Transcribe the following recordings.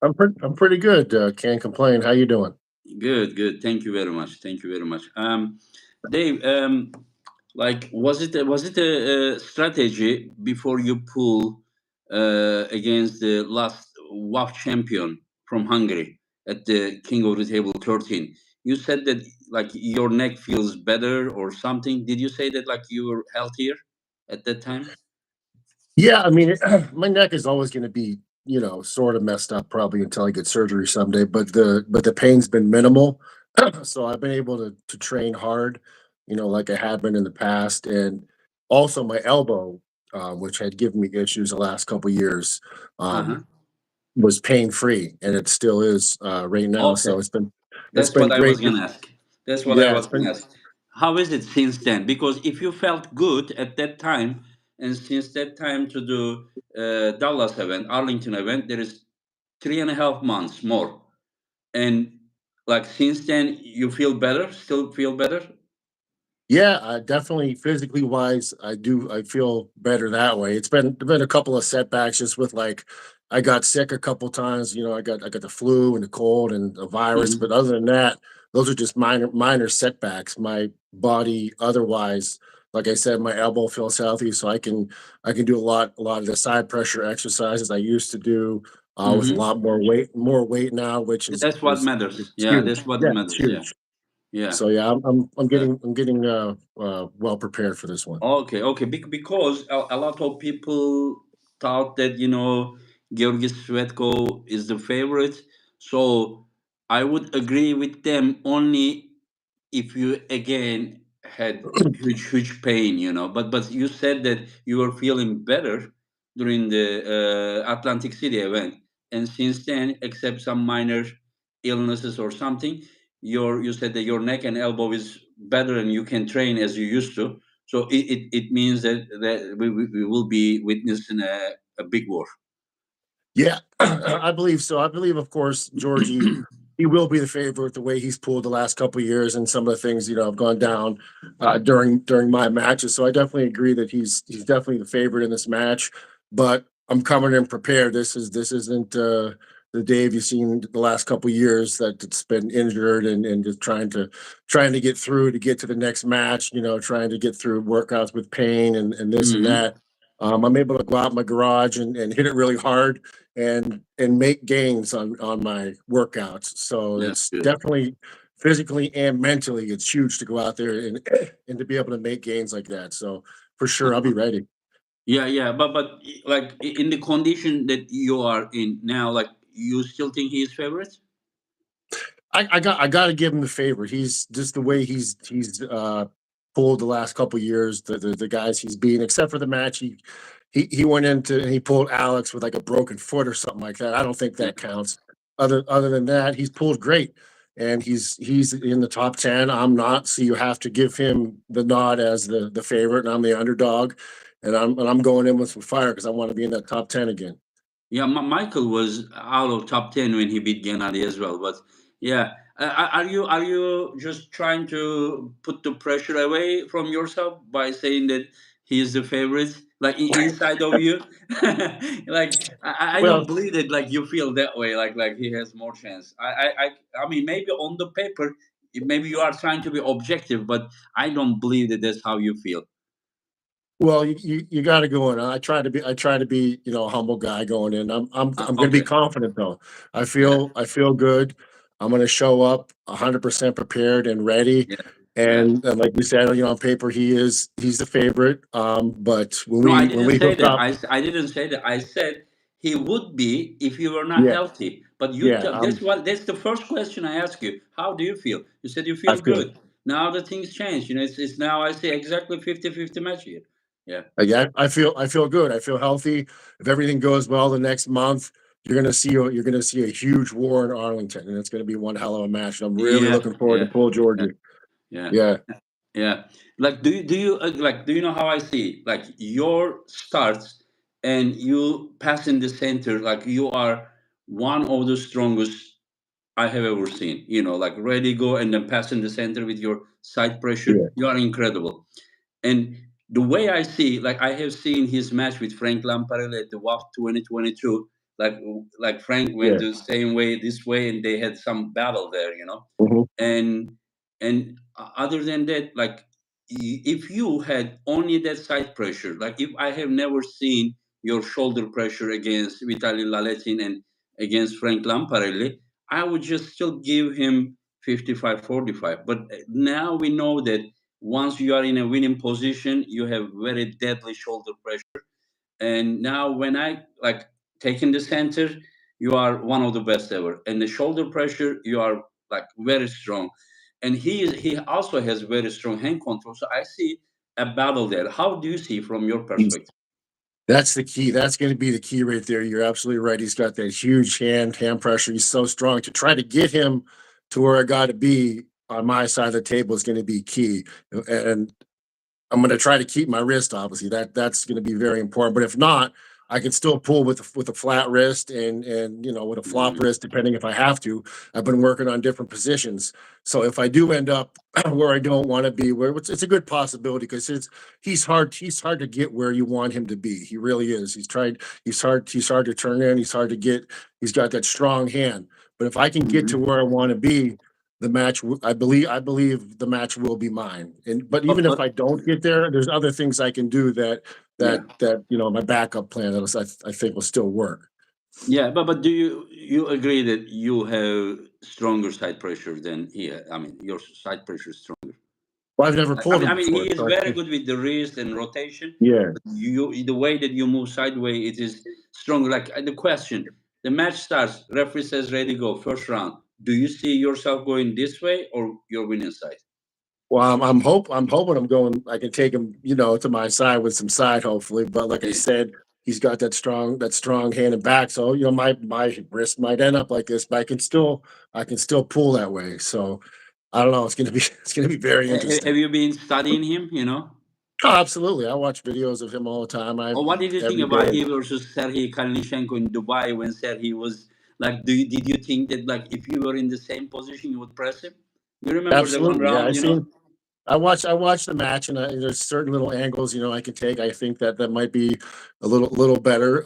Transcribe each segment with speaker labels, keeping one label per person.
Speaker 1: I'm pretty good. Can't complain. How you doing?
Speaker 2: Good, good. Thank you very much. Thank you very much. Dave, like, was it a strategy before you pull against the last WAF champion from Hungary at the King of the Table 13? You said that like your neck feels better or something. Did you say that like you were healthier at that time?
Speaker 1: Yeah, I mean, my neck is always going to be, sort of messed up probably until I get surgery someday. But the pain's been minimal, so I've been able to train hard, like I had been in the past, and also my elbow, which had given me issues the last couple years,
Speaker 2: Uh-huh.
Speaker 1: um, was pain free, and it still is right now.
Speaker 2: Okay.
Speaker 1: So it's
Speaker 2: That's
Speaker 1: been
Speaker 2: what I
Speaker 1: great.
Speaker 2: was gonna ask. That's what I
Speaker 1: Yeah,
Speaker 2: was
Speaker 1: it's
Speaker 2: gonna
Speaker 1: been.
Speaker 2: ask. How is it since then? Because if you felt good at that time, and since that time to the Dallas event, Arlington event, there is 3.5 months more. And like since then, you feel better, still feel better?
Speaker 1: Yeah, definitely physically wise, I feel better that way. It's been a couple of setbacks just with like I got sick a couple times, I got the flu and the cold and a virus,
Speaker 2: Hmm.
Speaker 1: but other than that, those are just minor setbacks. My body otherwise, like I said, my elbow feels healthy, so I can do a lot of the side pressure exercises I used to do with a
Speaker 2: Hmm.
Speaker 1: lot more weight now, which is
Speaker 2: That's what
Speaker 1: is
Speaker 2: matters.
Speaker 1: it's
Speaker 2: Yeah,
Speaker 1: huge.
Speaker 2: that's what
Speaker 1: Yeah, it's
Speaker 2: matters. Yeah,
Speaker 1: huge.
Speaker 2: yeah.
Speaker 1: So yeah, I'm
Speaker 2: Uh,
Speaker 1: getting well prepared for this one.
Speaker 2: Okay, okay. Because a lot of people thought that Georgi Svetko is the favorite. So I would agree with them only if you again had huge pain. But you said that you were feeling better during the Atlantic City event, and since then, except some minor illnesses or something, you said that your neck and elbow is better and you can train as you used to. So it means that we will be witnessing a big war.
Speaker 1: Yeah, I believe so. I believe, of course, Georgie, he will be the favorite. The way he's pulled the last couple of years, and some of the things have gone down during my matches. So I definitely agree that he's definitely the favorite in this match. But I'm coming in prepared. This isn't the Dave you've seen the last couple of years that it's been injured and just trying to get through to get to the next match. Trying to get through workouts with pain and this and
Speaker 2: Hmm.
Speaker 1: that. I'm able to go out in my garage and hit it really hard and make gains on my workouts. So
Speaker 2: That's
Speaker 1: it's
Speaker 2: good.
Speaker 1: definitely physically and mentally, it's huge to go out there and to be able to make gains like that. So for sure, I'll be ready.
Speaker 2: Yeah, yeah, but like in the condition that you are in now, like you still think he is favorite?
Speaker 1: I got to give him the favor. He's just the way he's pulled the last couple years. The guys he's beaten, except for the match he went into and he pulled Alex with like a broken foot or something like that. I don't think
Speaker 2: Yeah,
Speaker 1: that counts. Other than that, he's pulled great, and he's in the top 10. I'm not, so you have to give him the nod as the favorite, and I'm the underdog, and I'm going in with some fire because I want to be in that top 10 again.
Speaker 2: yeah. Michael was out of top 10 when he beat Gennady as well. But yeah, are you just trying to put the pressure away from yourself by saying that he is the favorite, like inside of you? Like I don't
Speaker 1: Well,
Speaker 2: believe that. Like you feel that way. Like he has more chance. I mean maybe on the paper, maybe you are trying to be objective, but I don't believe that that's how you feel.
Speaker 1: Well, you got to go in. I try to be a humble guy going in. I'm going to be
Speaker 2: Okay.
Speaker 1: confident though. I
Speaker 2: Yeah.
Speaker 1: feel I feel good. I'm going to show up 100% prepared and ready.
Speaker 2: Yeah. Yeah.
Speaker 1: And like you said, on paper he's the favorite. But when
Speaker 2: No, I
Speaker 1: we when
Speaker 2: didn't
Speaker 1: we
Speaker 2: say
Speaker 1: hook
Speaker 2: that.
Speaker 1: up,
Speaker 2: I didn't say that. I said he would be if you were not
Speaker 1: yeah,
Speaker 2: healthy. But you
Speaker 1: yeah,
Speaker 2: tell, that's the first question I ask you. How do you feel? You said you
Speaker 1: I
Speaker 2: feel
Speaker 1: feel.
Speaker 2: good. Now the things change. It's now I see exactly 50-50 match here. Yeah.
Speaker 1: Yeah, I feel good. I feel healthy. If everything goes well the next month, you're gonna see a huge war in Arlington, and it's gonna be one hell of a match. And I'm really
Speaker 2: Yeah.
Speaker 1: looking forward to
Speaker 2: Yeah.
Speaker 1: pull
Speaker 2: Yeah.
Speaker 1: Georgia.
Speaker 2: Yeah.
Speaker 1: Yeah.
Speaker 2: Yeah. Like do you know how I see it? Like your starts and you pass in the center, like you are one of the strongest I have ever seen. Like ready go and then pass in the center with your side pressure.
Speaker 1: Yeah.
Speaker 2: You are incredible. And the way I see, like I have seen his match with Frank Lamparelli at the WAF 2022. like Frank went
Speaker 1: Yeah.
Speaker 2: the same way, this way, and they had some battle there, you know.
Speaker 1: Mhm.
Speaker 2: And other than that, like if you had only that side pressure, like if I have never seen your shoulder pressure against Vitaly Laletin and against Frank Lamparelli, I would just still give him 55-45. But now we know that once you are in a winning position, you have very deadly shoulder pressure. And now when I like taking the center, you are one of the best ever. And the shoulder pressure, you are like very strong. And he also has very strong hand control. So I see a battle there. How do you see from your perspective?
Speaker 1: That's the key. That's going to be the key right there. You're absolutely right. He's got that huge hand pressure. He's so strong. To try to get him to where I got to be on my side of the table is going to be key. And I'm going to try to keep my wrist. Obviously, that's going to be very important. But if not, I can still pull with a flat wrist and with a flop
Speaker 2: Mhm.
Speaker 1: wrist, depending if I have to. I've been working on different positions, so if I do end up where I don't want to be, where it's a good possibility because he's hard to get where you want him to be. He really is. He's hard to turn in. He's hard to get. He's got that strong hand. But if I can get to
Speaker 2: Mhm.
Speaker 1: where I want to be, the match I believe the match will be mine. But even if
Speaker 2: But
Speaker 1: I don't get there, there's other things I can do that
Speaker 2: yeah,
Speaker 1: my backup plan that I think will still work.
Speaker 2: yeah. But do you agree that you have stronger side pressure than he? I mean, your side pressure is stronger.
Speaker 1: Well, I've never
Speaker 2: I
Speaker 1: pulled
Speaker 2: mean,
Speaker 1: him
Speaker 2: I mean,
Speaker 1: before,
Speaker 2: he is
Speaker 1: so I
Speaker 2: very
Speaker 1: think
Speaker 2: good with the wrist and rotation.
Speaker 1: yeah.
Speaker 2: But the way that you move sideways, it is stronger. Like the question, the match starts. Referee says, "Ready, go." First round. Do you see yourself going this way or your winning side?
Speaker 1: Well, I'm hoping I can take him, to my side with some side, hopefully. But like I
Speaker 2: Yeah.
Speaker 1: said, he's got that strong hand and back. So, my wrist might end up like this, but I can still pull that way. So I don't know. It's gonna be it's gonna be very
Speaker 2: Have
Speaker 1: interesting.
Speaker 2: you been studying him? You know.
Speaker 1: Oh, absolutely. I watch videos of him all the time.
Speaker 2: Or what did you think
Speaker 1: Every
Speaker 2: about
Speaker 1: day.
Speaker 2: he versus Sergey Kalnishenko in Dubai when Sergey was like? Did you think that like if you were in the same position, you would press him? You remember the one
Speaker 1: Absolutely. Yeah,
Speaker 2: round, you know?
Speaker 1: I watched the match, and there's certain little angles, I can take. I think that might be a little better.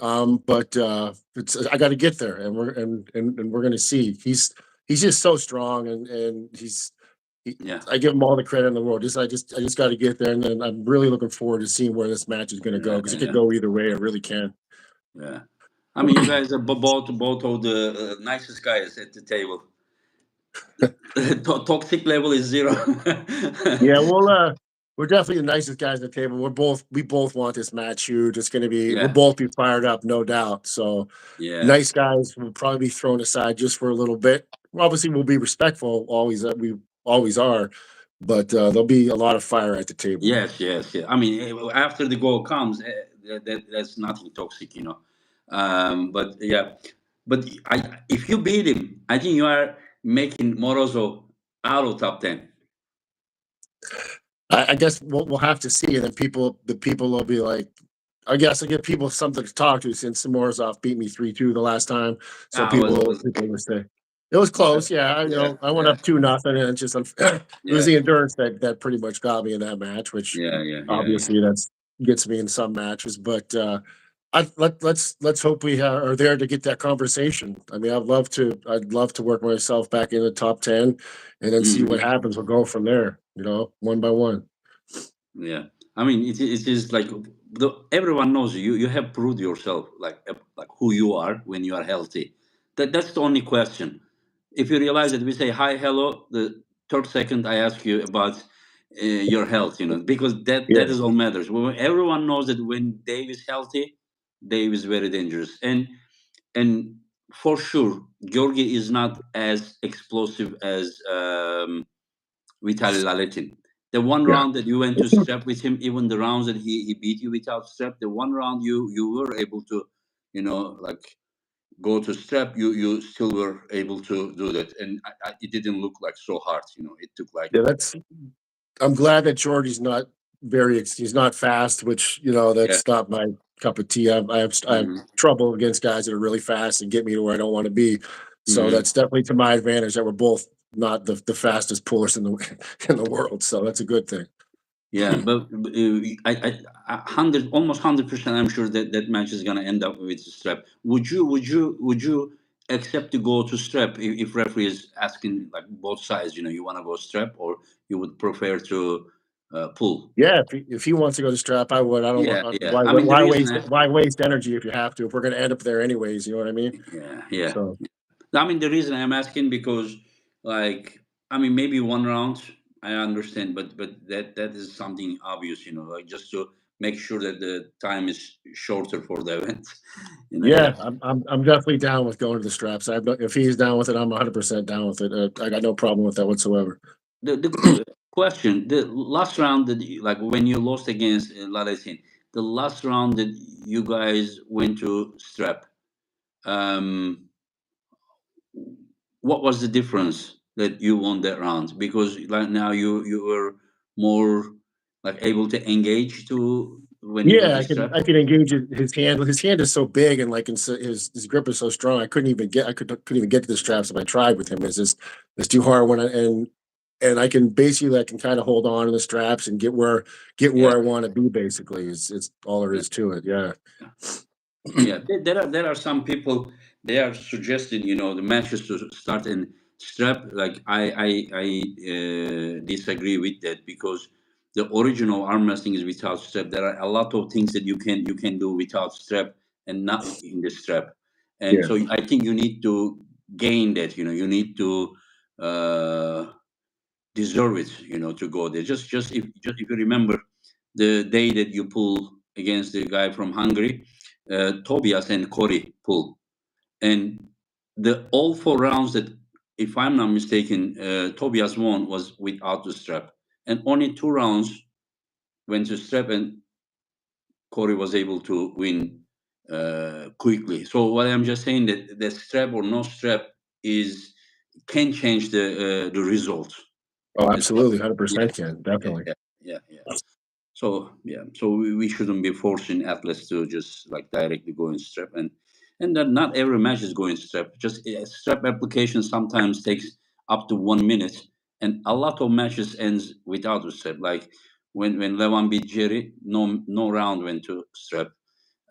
Speaker 1: But I got to get there, and we're going to see. He's just so strong, and he,
Speaker 2: Yeah,
Speaker 1: I give him all the credit in the world. I just got to get there, and then I'm really looking forward to seeing where this match is going to go
Speaker 2: yeah,
Speaker 1: because it could
Speaker 2: yeah,
Speaker 1: go either way. It really can.
Speaker 2: yeah. I mean, you guys are both of the nicest guys at the table. Toxic level is zero.
Speaker 1: Yeah, we're definitely the nicest guys at the table. We both want this match huge. We'll
Speaker 2: Yeah,
Speaker 1: both be fired up, no doubt. So
Speaker 2: yeah,
Speaker 1: nice guys will probably be thrown aside just for a little bit. Obviously, we'll be respectful, always. We always are, but there'll be a lot of fire at the table.
Speaker 2: yes, yes, yeah. I mean, after the goal comes, that's nothing toxic, you know. But yeah, but if you beat him, I think you are making Morozov out of top 10.
Speaker 1: I guess we'll have to see, and then the people will be like, I guess I give people something to talk to since Morozov beat me 3-2 the last time, so
Speaker 2: Ah,
Speaker 1: people will say it was close. Yeah,
Speaker 2: yeah,
Speaker 1: I went
Speaker 2: yeah,
Speaker 1: up 2-0, and it's just it was
Speaker 2: yeah,
Speaker 1: the endurance that pretty much got me in that match, which
Speaker 2: yeah, yeah, yeah, yeah.
Speaker 1: obviously that's gets me in some matches, but let's hope we are there to get that conversation. I mean, I'd love to work myself back in the top 10, and then see what
Speaker 2: Mhm.
Speaker 1: happens. We'll go from there, one by one.
Speaker 2: Yeah, I mean, it is like everyone knows you. You have proved yourself, like who you are when you are healthy. That's the only question. If you realize that we say hi, hello, the third second I ask you about your health, you know, because that
Speaker 1: Yeah.
Speaker 2: is all matters. Everyone knows that when Dave is healthy, Dave is very dangerous, and for sure, Georgi is not as explosive as Vitaly Laletin. The one
Speaker 1: Yeah.
Speaker 2: round that you went to strap with him, even the rounds that he beat you without strap, the one round you were able to, like go to strap, you still were able to do that, and it didn't look like so hard. You know, it took like
Speaker 1: Yeah, I'm glad that Georgie's not he's not fast, which,
Speaker 2: yeah,
Speaker 1: that's not my cup of tea. I have
Speaker 2: hmm
Speaker 1: trouble against guys that are really fast and get me to where I don't want to be. So
Speaker 2: hmm
Speaker 1: that's definitely to my advantage that we're both not the fastest pullers in the in the world. So that's a good thing.
Speaker 2: Yeah, but almost 100%, I'm sure that that match is gonna end up with strap. Would you accept to go to strap if referee is asking like both sides? You want to go strap, or you would prefer to pull?
Speaker 1: Yeah, if he wants to go to strap, I would. I don't want.
Speaker 2: Yeah, yeah.
Speaker 1: Why
Speaker 2: I mean, the reason,
Speaker 1: why waste energy if you have to? If we're going to end up there anyways, you know what I mean?
Speaker 2: yeah, yeah.
Speaker 1: So
Speaker 2: I mean, the reason I'm asking because, like, I mean, maybe one round, I understand, but that is something obvious, like just to make sure that the time is shorter for the event. Yeah.
Speaker 1: yeah, I'm definitely down with going to the straps. If he's down with it, I'm 100% down with it. I got no problem with that whatsoever.
Speaker 2: The question, the last round that like when you lost against Ladasin, the last round that you guys went to strap, um, what was the difference that you won that round? Because like now you were more like able to engage to when you went
Speaker 1: Yeah,
Speaker 2: to strap.
Speaker 1: I can engage his hand. His hand is so big and like his grip is so strong. Couldn't even get to the straps if I tried with him. It's too hard and I can basically I can kind of hold on to the straps and get
Speaker 2: Yeah,
Speaker 1: where I want to be. Basically, it's all there
Speaker 2: yeah.
Speaker 1: is to it. Yeah.
Speaker 2: Yeah, there are some people, they are suggesting the matches to start in strap. Like I disagree with that because the original arm wrestling is without strap. There are a lot of things that you can do without strap and not in the strap, and
Speaker 1: Yeah.
Speaker 2: so I think you need to gain that. You need to uh, deserve it. To go there. Just if you remember the day that you pull against the guy from Hungary, Tobias and Corey pull, and the all four rounds that, if I'm not mistaken, Tobias won was without the strap, and only two rounds went to strap, and Corey was able to win quickly. So what I'm just saying that the strap or no strap is can change the result.
Speaker 1: Oh,
Speaker 2: It's,
Speaker 1: absolutely,
Speaker 2: yeah,
Speaker 1: 100% can
Speaker 2: yeah,
Speaker 1: definitely.
Speaker 2: yeah, yeah, yeah. So yeah, so we shouldn't be forcing athletes to just like directly go in strap, and that not every match is going strap. Just strap application sometimes takes up to 1 minute, and a lot of matches ends without a strap. Like when Levan beat Jerry, no round went to strap.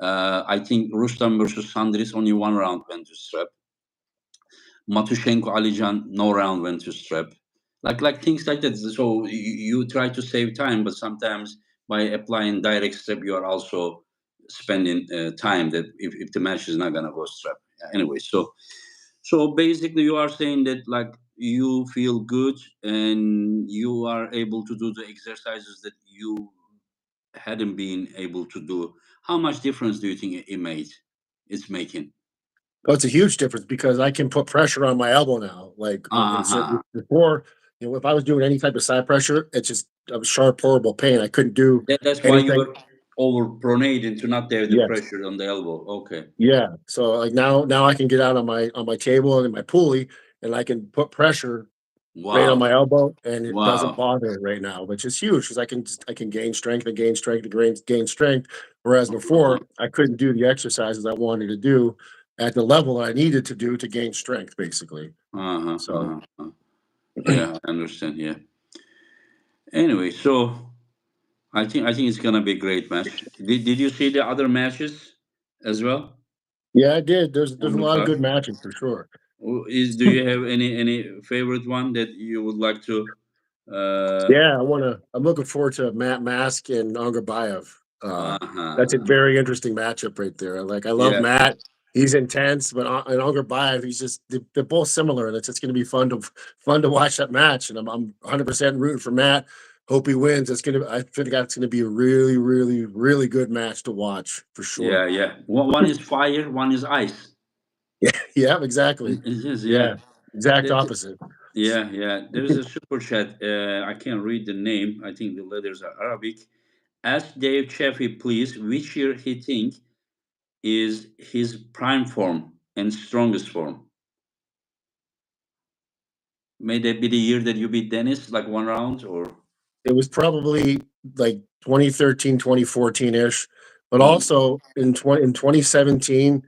Speaker 2: I think Rustam versus Sandris, only one round went to strap. Matushenko, Alijan, no round went to strap. Like things like that. So you try to save time, but sometimes by applying direct strap, you are also spending time that if the match is not gonna go strap. Anyway, so basically, you are saying that like you feel good and you are able to do the exercises that you hadn't been able to do. How much difference do you think it made? It's making.
Speaker 1: Oh, it's a huge difference because I can put pressure on my elbow now. Like in
Speaker 2: Uh
Speaker 1: certain
Speaker 2: huh.
Speaker 1: before, if I was doing any type of side pressure, it's just a sharp, horrible pain. I couldn't do
Speaker 2: That's why you
Speaker 1: anything.
Speaker 2: were over pronated to not have the
Speaker 1: Yes.
Speaker 2: pressure on the elbow. Okay.
Speaker 1: Yeah. So like now I can get out on my table and my pulley and I can put pressure right on
Speaker 2: Wow.
Speaker 1: my elbow and it doesn't
Speaker 2: Wow.
Speaker 1: bother it right now, which is huge because I can gain strength and gain strength and gain strength. Whereas
Speaker 2: Uh-huh.
Speaker 1: before I couldn't do the exercises I wanted to do at the level I needed to do to gain strength, basically.
Speaker 2: Uh-huh.
Speaker 1: So
Speaker 2: Uh-huh. Yeah, I understand. Yeah. Anyway, so I think it's gonna be a great match. Did you see the other matches as well
Speaker 1: yeah, I did. There's
Speaker 2: on
Speaker 1: a
Speaker 2: the
Speaker 1: lot of
Speaker 2: card?
Speaker 1: good matches for sure.
Speaker 2: Do you have any favorite one that you would like to? Uh.
Speaker 1: Yeah, I'm looking forward to Matt Mask and Angarbayev. That's a
Speaker 2: Uh-huh.
Speaker 1: very interesting matchup right there. Like I love
Speaker 2: Yeah.
Speaker 1: Matt. He's intense, but and Angarbayev, they're both similar, and it's just going to be fun to watch that match. And I'm 100% rooting for Matt. Hope he wins. I think that's going to be a really, really, really good match to watch for sure.
Speaker 2: Yeah. Yeah. One is fire. One is ice.
Speaker 1: Yeah, yeah, exactly.
Speaker 2: It is.
Speaker 1: Yeah,
Speaker 2: Yeah.
Speaker 1: exact opposite.
Speaker 2: Yeah, yeah. There is a super chat. I can't read the name. I think the letters are Arabic. Ask Dave Chaffee, please, which year he think is his prime form and strongest form. May that be the year that you beat Dennis, like one round, or?
Speaker 1: It was probably like 2013, 2014 ish, but
Speaker 2: Mm.
Speaker 1: also in 2017,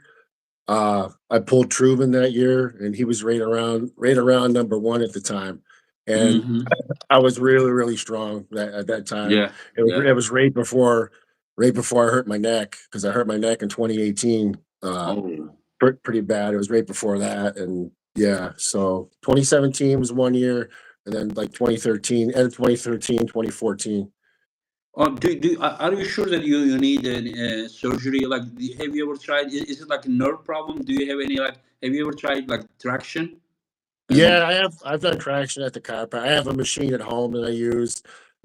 Speaker 1: I pulled Truman that year, and he was right around number one at the time. and
Speaker 2: Mm-hmm.
Speaker 1: I was really, really strong at that time.
Speaker 2: Yeah. Yeah.
Speaker 1: It was right before I hurt my neck, because I hurt my neck in 2018,
Speaker 2: Oh.
Speaker 1: pretty bad. It was right before that, and yeah, so 2017 was 1 year, and then, like, 2013, end of 2013, 2014.
Speaker 2: Are you sure that you need a surgery? Like, have you ever tried? Is it like a nerve problem? Do you have any like? Have you ever tried like traction? And
Speaker 1: Yeah, I've done traction at the chiropractor. I have a machine at home that I use,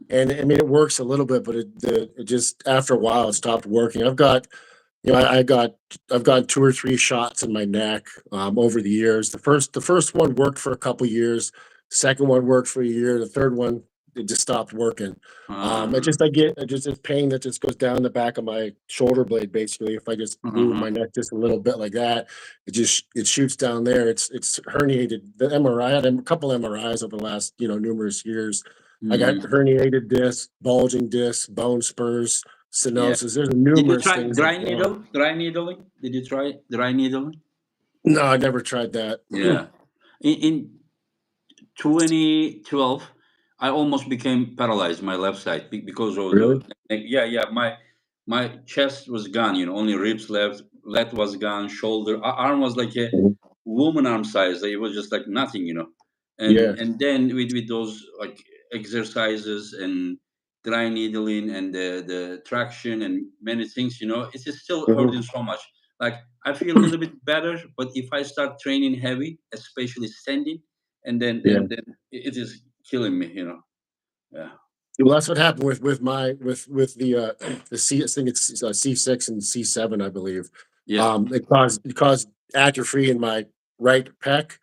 Speaker 1: and I mean, it works a little bit, but it just, after a while, it stopped working. You know, I've got 2 or 3 shots in my neck, over the years. The first one worked for a couple years, second one worked for a year, the third one, it just stopped working. It
Speaker 2: uh,
Speaker 1: just I get just this pain that just goes down the back of my shoulder blade, basically. If I just move
Speaker 2: uh-huh.
Speaker 1: my neck just a little bit like that, it shoots down there. It's herniated. The MRI, I had a couple MRIs over the last, numerous years. I got
Speaker 2: Hmm.
Speaker 1: herniated disc, bulging disc, bone spurs,
Speaker 2: Yeah.
Speaker 1: stenosis. There's
Speaker 2: Did you
Speaker 1: numerous
Speaker 2: try
Speaker 1: things that's wrong.
Speaker 2: dry needling? Did you try dry needling?
Speaker 1: No, I never tried that.
Speaker 2: Yeah. In 2012, I almost became paralyzed my left side because of the
Speaker 1: Really?
Speaker 2: yeah, my chest was gone, only ribs left, leg was gone, shoulder, arm was like a
Speaker 1: Mhm.
Speaker 2: woman arm size. It was just like nothing,
Speaker 1: Yeah.
Speaker 2: and then with those like exercises and dry needling and the traction and many things, it is still hurting
Speaker 1: Mhm.
Speaker 2: so much. Like, I feel a little bit better, but if I start training heavy, especially standing, and then
Speaker 1: Yeah.
Speaker 2: it is killing me, Yeah.
Speaker 1: Well, that's what happened with the the C. I think it's C6 and C7, I believe.
Speaker 2: Yeah.
Speaker 1: It caused atrophy in my right pec,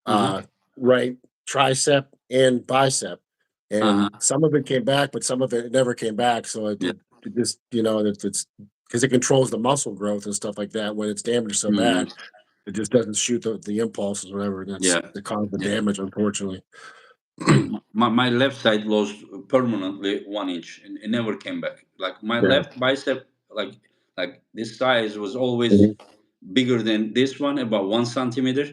Speaker 2: Uh-huh.
Speaker 1: uh, right tricep, and bicep, and
Speaker 2: Uh-huh.
Speaker 1: some of it came back, but some of it never came back. So
Speaker 2: Yeah.
Speaker 1: it just, it's because it controls the muscle growth and stuff like that. When it's damaged so
Speaker 2: Hmm.
Speaker 1: bad, it just doesn't shoot the impulses, or whatever.
Speaker 2: Yeah.
Speaker 1: That caused the
Speaker 2: Yeah.
Speaker 1: damage, unfortunately.
Speaker 2: My left side lost permanently 1 inch and it never came back. Like, my
Speaker 1: Yeah.
Speaker 2: left bicep, like this size was always
Speaker 1: Mhm.
Speaker 2: bigger than this one, about 1 centimeter.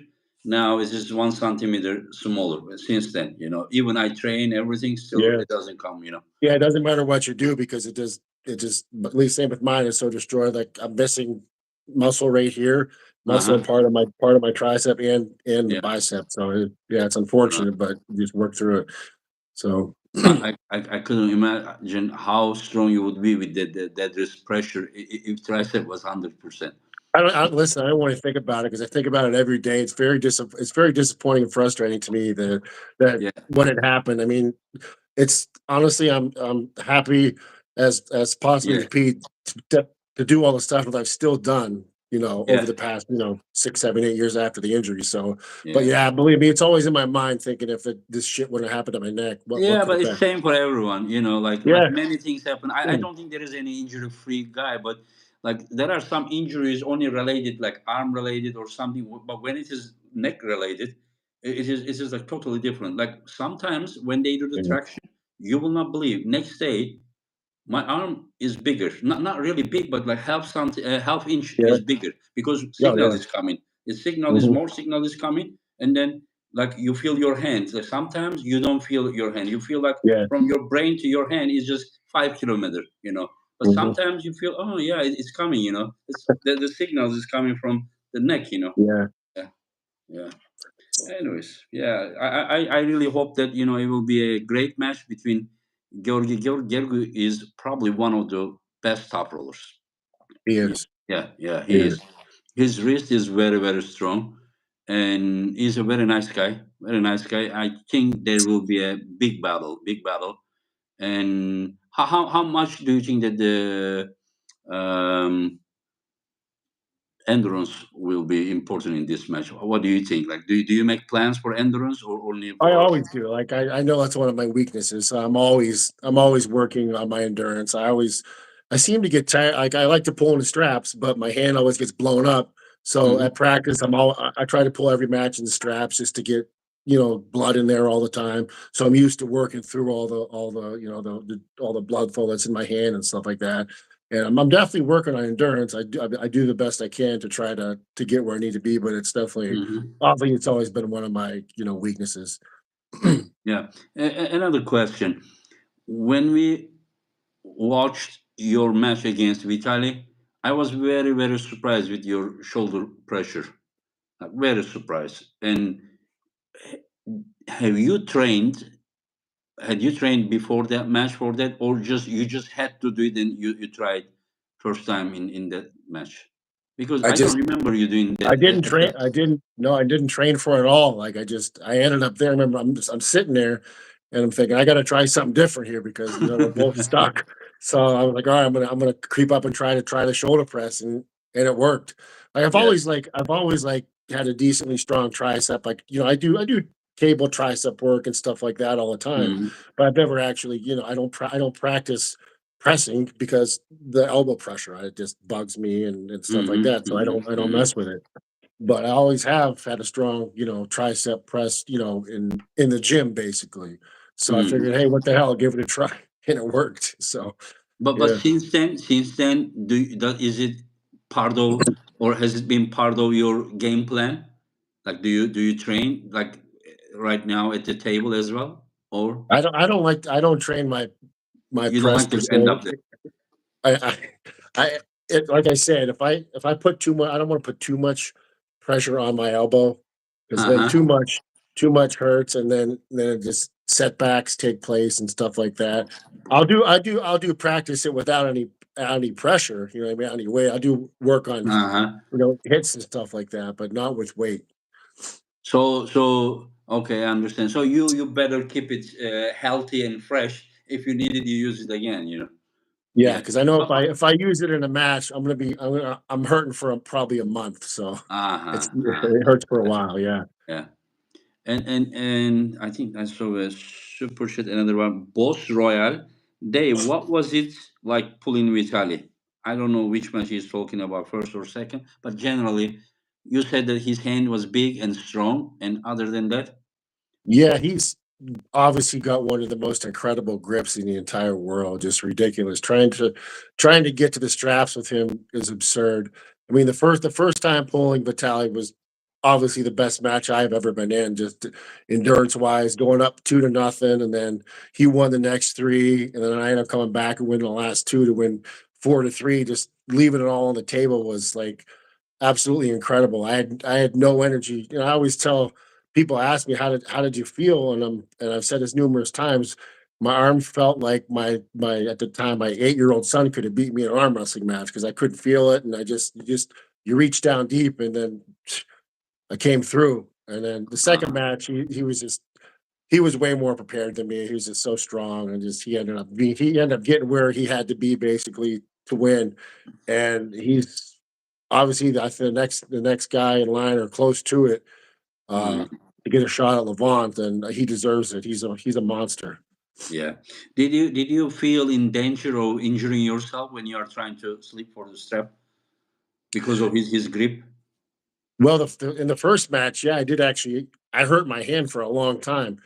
Speaker 2: Now it's just 1 centimeter smaller since then, Even I train everything, still
Speaker 1: Yeah.
Speaker 2: it doesn't come.
Speaker 1: Yeah, it doesn't matter what you do, because it just, at least same with mine, is so destroyed. Like, I'm missing muscle right here, muscle in
Speaker 2: Uh-huh.
Speaker 1: part of my tricep and the
Speaker 2: Yeah.
Speaker 1: bicep. So yeah, it's
Speaker 2: Uh,
Speaker 1: unfortunate, but you just work through it. So
Speaker 2: I couldn't imagine how strong you would be with that wrist pressure if tricep was 100%.
Speaker 1: I don't listen. I don't want to think about it, because I think about it every day. It's very disappointing and frustrating to me that
Speaker 2: Yeah,
Speaker 1: when it happened. I mean, it's honestly, I'm happy as possibly
Speaker 2: yeah,
Speaker 1: to be to do all the stuff that I've still done, over
Speaker 2: yeah,
Speaker 1: the past, 6, 7, 8 years after the injury. So, but
Speaker 2: yeah.
Speaker 1: yeah, believe me, it's always in my mind, thinking, if this shit wouldn't have happened to my neck, what
Speaker 2: Yeah,
Speaker 1: could
Speaker 2: but
Speaker 1: have
Speaker 2: it's
Speaker 1: been?
Speaker 2: same for everyone, like
Speaker 1: Yeah.
Speaker 2: many things happen. I don't think there is any injury free guy, but like there are some injuries only related, like arm related or something. But when it is neck related, it is like totally different. Like, sometimes when they do the
Speaker 1: Yeah.
Speaker 2: traction, you will not believe. Next day, my arm is bigger, not really big, but like half inch
Speaker 1: Yeah.
Speaker 2: is bigger because
Speaker 1: Yeah.
Speaker 2: signal
Speaker 1: Yeah.
Speaker 2: is coming. The signal is
Speaker 1: Hmm.
Speaker 2: more signal is coming, and then like you feel your hand. Like, sometimes you don't feel your hand. You feel like
Speaker 1: Yeah.
Speaker 2: from your brain to your hand is just 5 kilometers. But
Speaker 1: Hmm.
Speaker 2: sometimes you feel, oh yeah, it's coming. The signals is coming from the neck.
Speaker 1: Yeah.
Speaker 2: Yeah, yeah. Anyways, yeah, I really hope that it will be a great match between Georgi is probably one of the best top rollers.
Speaker 1: He is.
Speaker 2: Yeah, yeah, he
Speaker 1: Yeah.
Speaker 2: is. His wrist is very, very strong, and he's a very nice guy. Very nice guy. I think there will be a big battle, big battle. And how much do you think that the endurance will be important in this match? What do you think? Like, do you make plans for endurance or only
Speaker 1: I
Speaker 2: for?
Speaker 1: always do. Like, I know that's one of my weaknesses. So I'm always working on my endurance. I seem to get tired. Like, I like to pull in the straps, but my hand always gets blown up. So
Speaker 2: Mhm.
Speaker 1: at practice, I try to pull every match in the straps, just to get, blood in there all the time. So I'm used to working through all the all the blood flow that's in my hand and stuff like that. And I'm definitely working on endurance. I do the best I can to try to get where I need to be, but it's definitely,
Speaker 2: Mhm.
Speaker 1: obviously, it's always been one of my, weaknesses.
Speaker 2: Yeah. Another question. When we watched your match against Vitali, I was very, very surprised with your shoulder pressure. Very surprised. And have you trained? Had you trained before that match for that, or just you just had to do it and you tried first time in that match? Because
Speaker 1: I
Speaker 2: I don't
Speaker 1: just
Speaker 2: remember you doing
Speaker 1: I
Speaker 2: that.
Speaker 1: didn't train. I didn't. No, I didn't train for it at all. Like I ended up there. I remember, I'm sitting there, and I'm thinking I got to try something different here because we're both stuck. So I was like, all right, I'm gonna creep up and try the shoulder press, and it worked. Like
Speaker 2: Yeah.
Speaker 1: I've always like had a decently strong tricep. Like I do cable tricep work and stuff like that all the time,
Speaker 2: Hmm.
Speaker 1: but I've never actually I don't practice pressing because the elbow pressure it just bugs me and stuff like
Speaker 2: Hmm.
Speaker 1: that. So
Speaker 2: Hmm.
Speaker 1: I don't
Speaker 2: Hmm.
Speaker 1: mess with it. But I always have had a strong, tricep press, in the gym basically. So I
Speaker 2: Hmm.
Speaker 1: figured, hey, what the hell, give it a try, and it worked. So
Speaker 2: But
Speaker 1: yeah,
Speaker 2: since then, is it part of, or has it been part of your game plan? Like, do you train like right now at the table as well, or
Speaker 1: I don't train my
Speaker 2: you don't
Speaker 1: press
Speaker 2: like
Speaker 1: per
Speaker 2: to end
Speaker 1: se.
Speaker 2: up there?
Speaker 1: I like I said, if I put too much, I don't want to put too much pressure on my elbow because
Speaker 2: Uh
Speaker 1: then
Speaker 2: huh.
Speaker 1: too much hurts, and then just setbacks take place and stuff like that. I'll do practice it without any pressure. You know what I mean? Any way I do work on
Speaker 2: Uh huh.
Speaker 1: hits and stuff like that, but not with weight.
Speaker 2: So okay, I understand. So you better keep it healthy and fresh. If you need it, you use it again.
Speaker 1: Yeah,
Speaker 2: Yeah.
Speaker 1: because I know
Speaker 2: But
Speaker 1: if I use it in a match, I'm hurting for probably a month. So
Speaker 2: uh huh.
Speaker 1: it hurts for a while. Yeah.
Speaker 2: Yeah. And I think I saw a super shit, another one, Boss Royal. Dave, what was it like pulling Vitali? I don't know which match he's talking about, first or second, but generally, you said that his hand was big and strong, and other than that,
Speaker 1: Yeah, he's obviously got one of the most incredible grips in the entire world. Just ridiculous. Trying to get to the straps with him is absurd. I mean, the first time pulling Vitali was obviously the best match I've ever been in, just endurance wise, going up 2-0, and then he won the next three, and then I ended up coming back and winning the last two to win 4-3. Just leaving it all on the table was like absolutely incredible. I had no energy. I always tell people ask me how did you feel, and I've said this numerous times. My arm felt like my at the time my 8-year old son could have beat me in an arm wrestling match because I couldn't feel it, and you reach down deep, and then I came through. And then the second
Speaker 2: uh,
Speaker 1: match, he was way more prepared than me. He was just so strong, and he ended up getting where he had to be basically to win. And he's obviously the next guy in line or close to it uh,
Speaker 2: mm,
Speaker 1: to get a shot at Levant, and he deserves it. He's a monster.
Speaker 2: yeah. Did you feel in danger of injuring yourself when you are trying to sleep for the strap because of his grip?
Speaker 1: Well, in the first match, yeah, I did actually. I hurt my hand for a long time.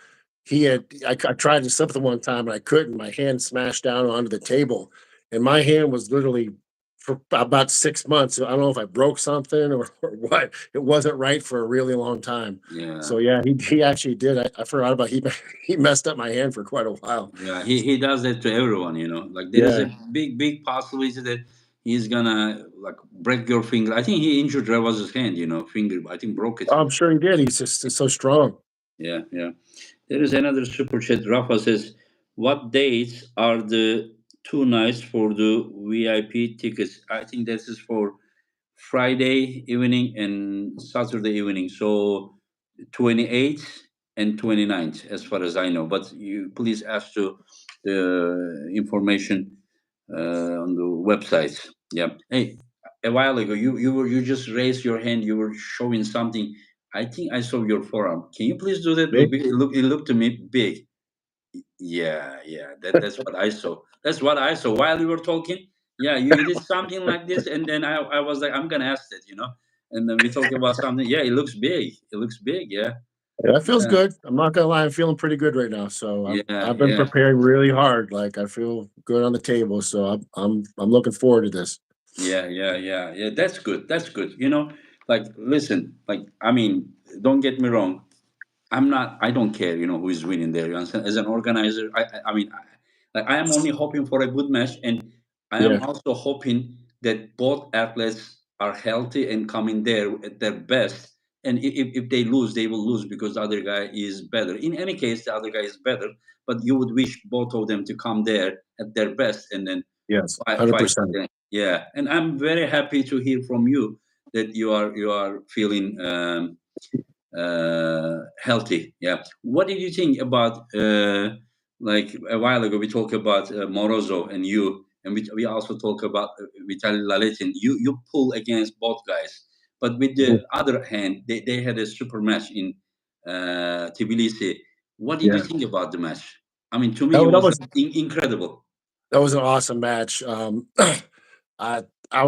Speaker 1: I tried to slip the one time and I couldn't. My hand smashed down onto the table, and my hand was literally for about 6 months. I don't know if I broke something or what. It wasn't right for a really long time.
Speaker 2: Yeah.
Speaker 1: So yeah, he actually did. I forgot about he messed up my hand for quite a while.
Speaker 2: Yeah, he does that to everyone. Like there is a
Speaker 1: Yeah,
Speaker 2: big possibility that he's gonna like break your finger. I think he injured Ravaz's hand, finger. I think broke it.
Speaker 1: I'm sure he did. He's so strong.
Speaker 2: Yeah, yeah. There is another super chat. Rafa says, "What dates are the two nights for the VIP tickets?" I think this is for Friday evening and Saturday evening. So 28th and 29th, as far as I know. But you please ask to the information on the website. Yeah. Hey, a while ago, you just raised your hand. You were showing something. I think I saw your forearm. Can you please do that?
Speaker 1: Me?
Speaker 2: It looked to me big. Yeah, yeah. That's what I saw. That's what I saw while you were talking. Yeah, you did something like this, and then I was like, I'm gonna ask that. And then we talked about something. Yeah, it looks big. It looks big. Yeah,
Speaker 1: Yeah, that feels
Speaker 2: yeah,
Speaker 1: good. I'm not gonna lie, I'm feeling pretty good right now. So
Speaker 2: yeah,
Speaker 1: I've been
Speaker 2: yeah,
Speaker 1: preparing really hard. Like I feel good on the table. So I'm looking forward to this.
Speaker 2: yeah, yeah, yeah, yeah. That's good. That's good. Like, listen. Like, I mean, don't get me wrong. I don't care, who is winning there. You understand? As an organizer, I am only hoping for a good match, and I am
Speaker 1: Yeah.
Speaker 2: also hoping that both athletes are healthy and coming there at their best. And if they lose, they will lose because the other guy is better. In any case, the other guy is better, but you would wish both of them to come there at their best and then
Speaker 1: Yes.
Speaker 2: fight
Speaker 1: 100%.
Speaker 2: again. Yeah, and I'm very happy to hear from you that you are feeling healthy. Yeah. What did you think about like a while ago we talked about Morozov and you, and we also talk about Vitaly Laletin. You pull against both guys, but with the
Speaker 1: Mhm.
Speaker 2: other hand, they had a super match in Tbilisi. What did you
Speaker 1: Yeah.
Speaker 2: think about the match? I mean, to me, it
Speaker 1: That
Speaker 2: was
Speaker 1: was
Speaker 2: incredible.
Speaker 1: that was an awesome match. I I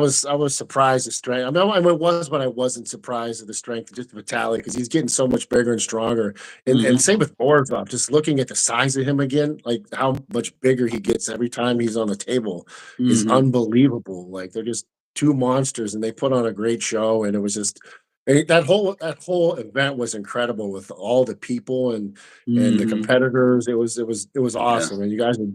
Speaker 1: was surprised at strength. I mean, it was, but I wasn't surprised at the strength of just Vitaly because he's getting so much bigger and stronger. And
Speaker 2: Hmm.
Speaker 1: same with Borzov. Just looking at the size of him again, like how much bigger he gets every time he's on the table, is
Speaker 2: Hmm.
Speaker 1: unbelievable. Like they're just two monsters, and they put on a great show. And it was just that whole event was incredible with all the people and the
Speaker 2: Hmm.
Speaker 1: competitors. It was
Speaker 2: Yeah.
Speaker 1: awesome, and you guys are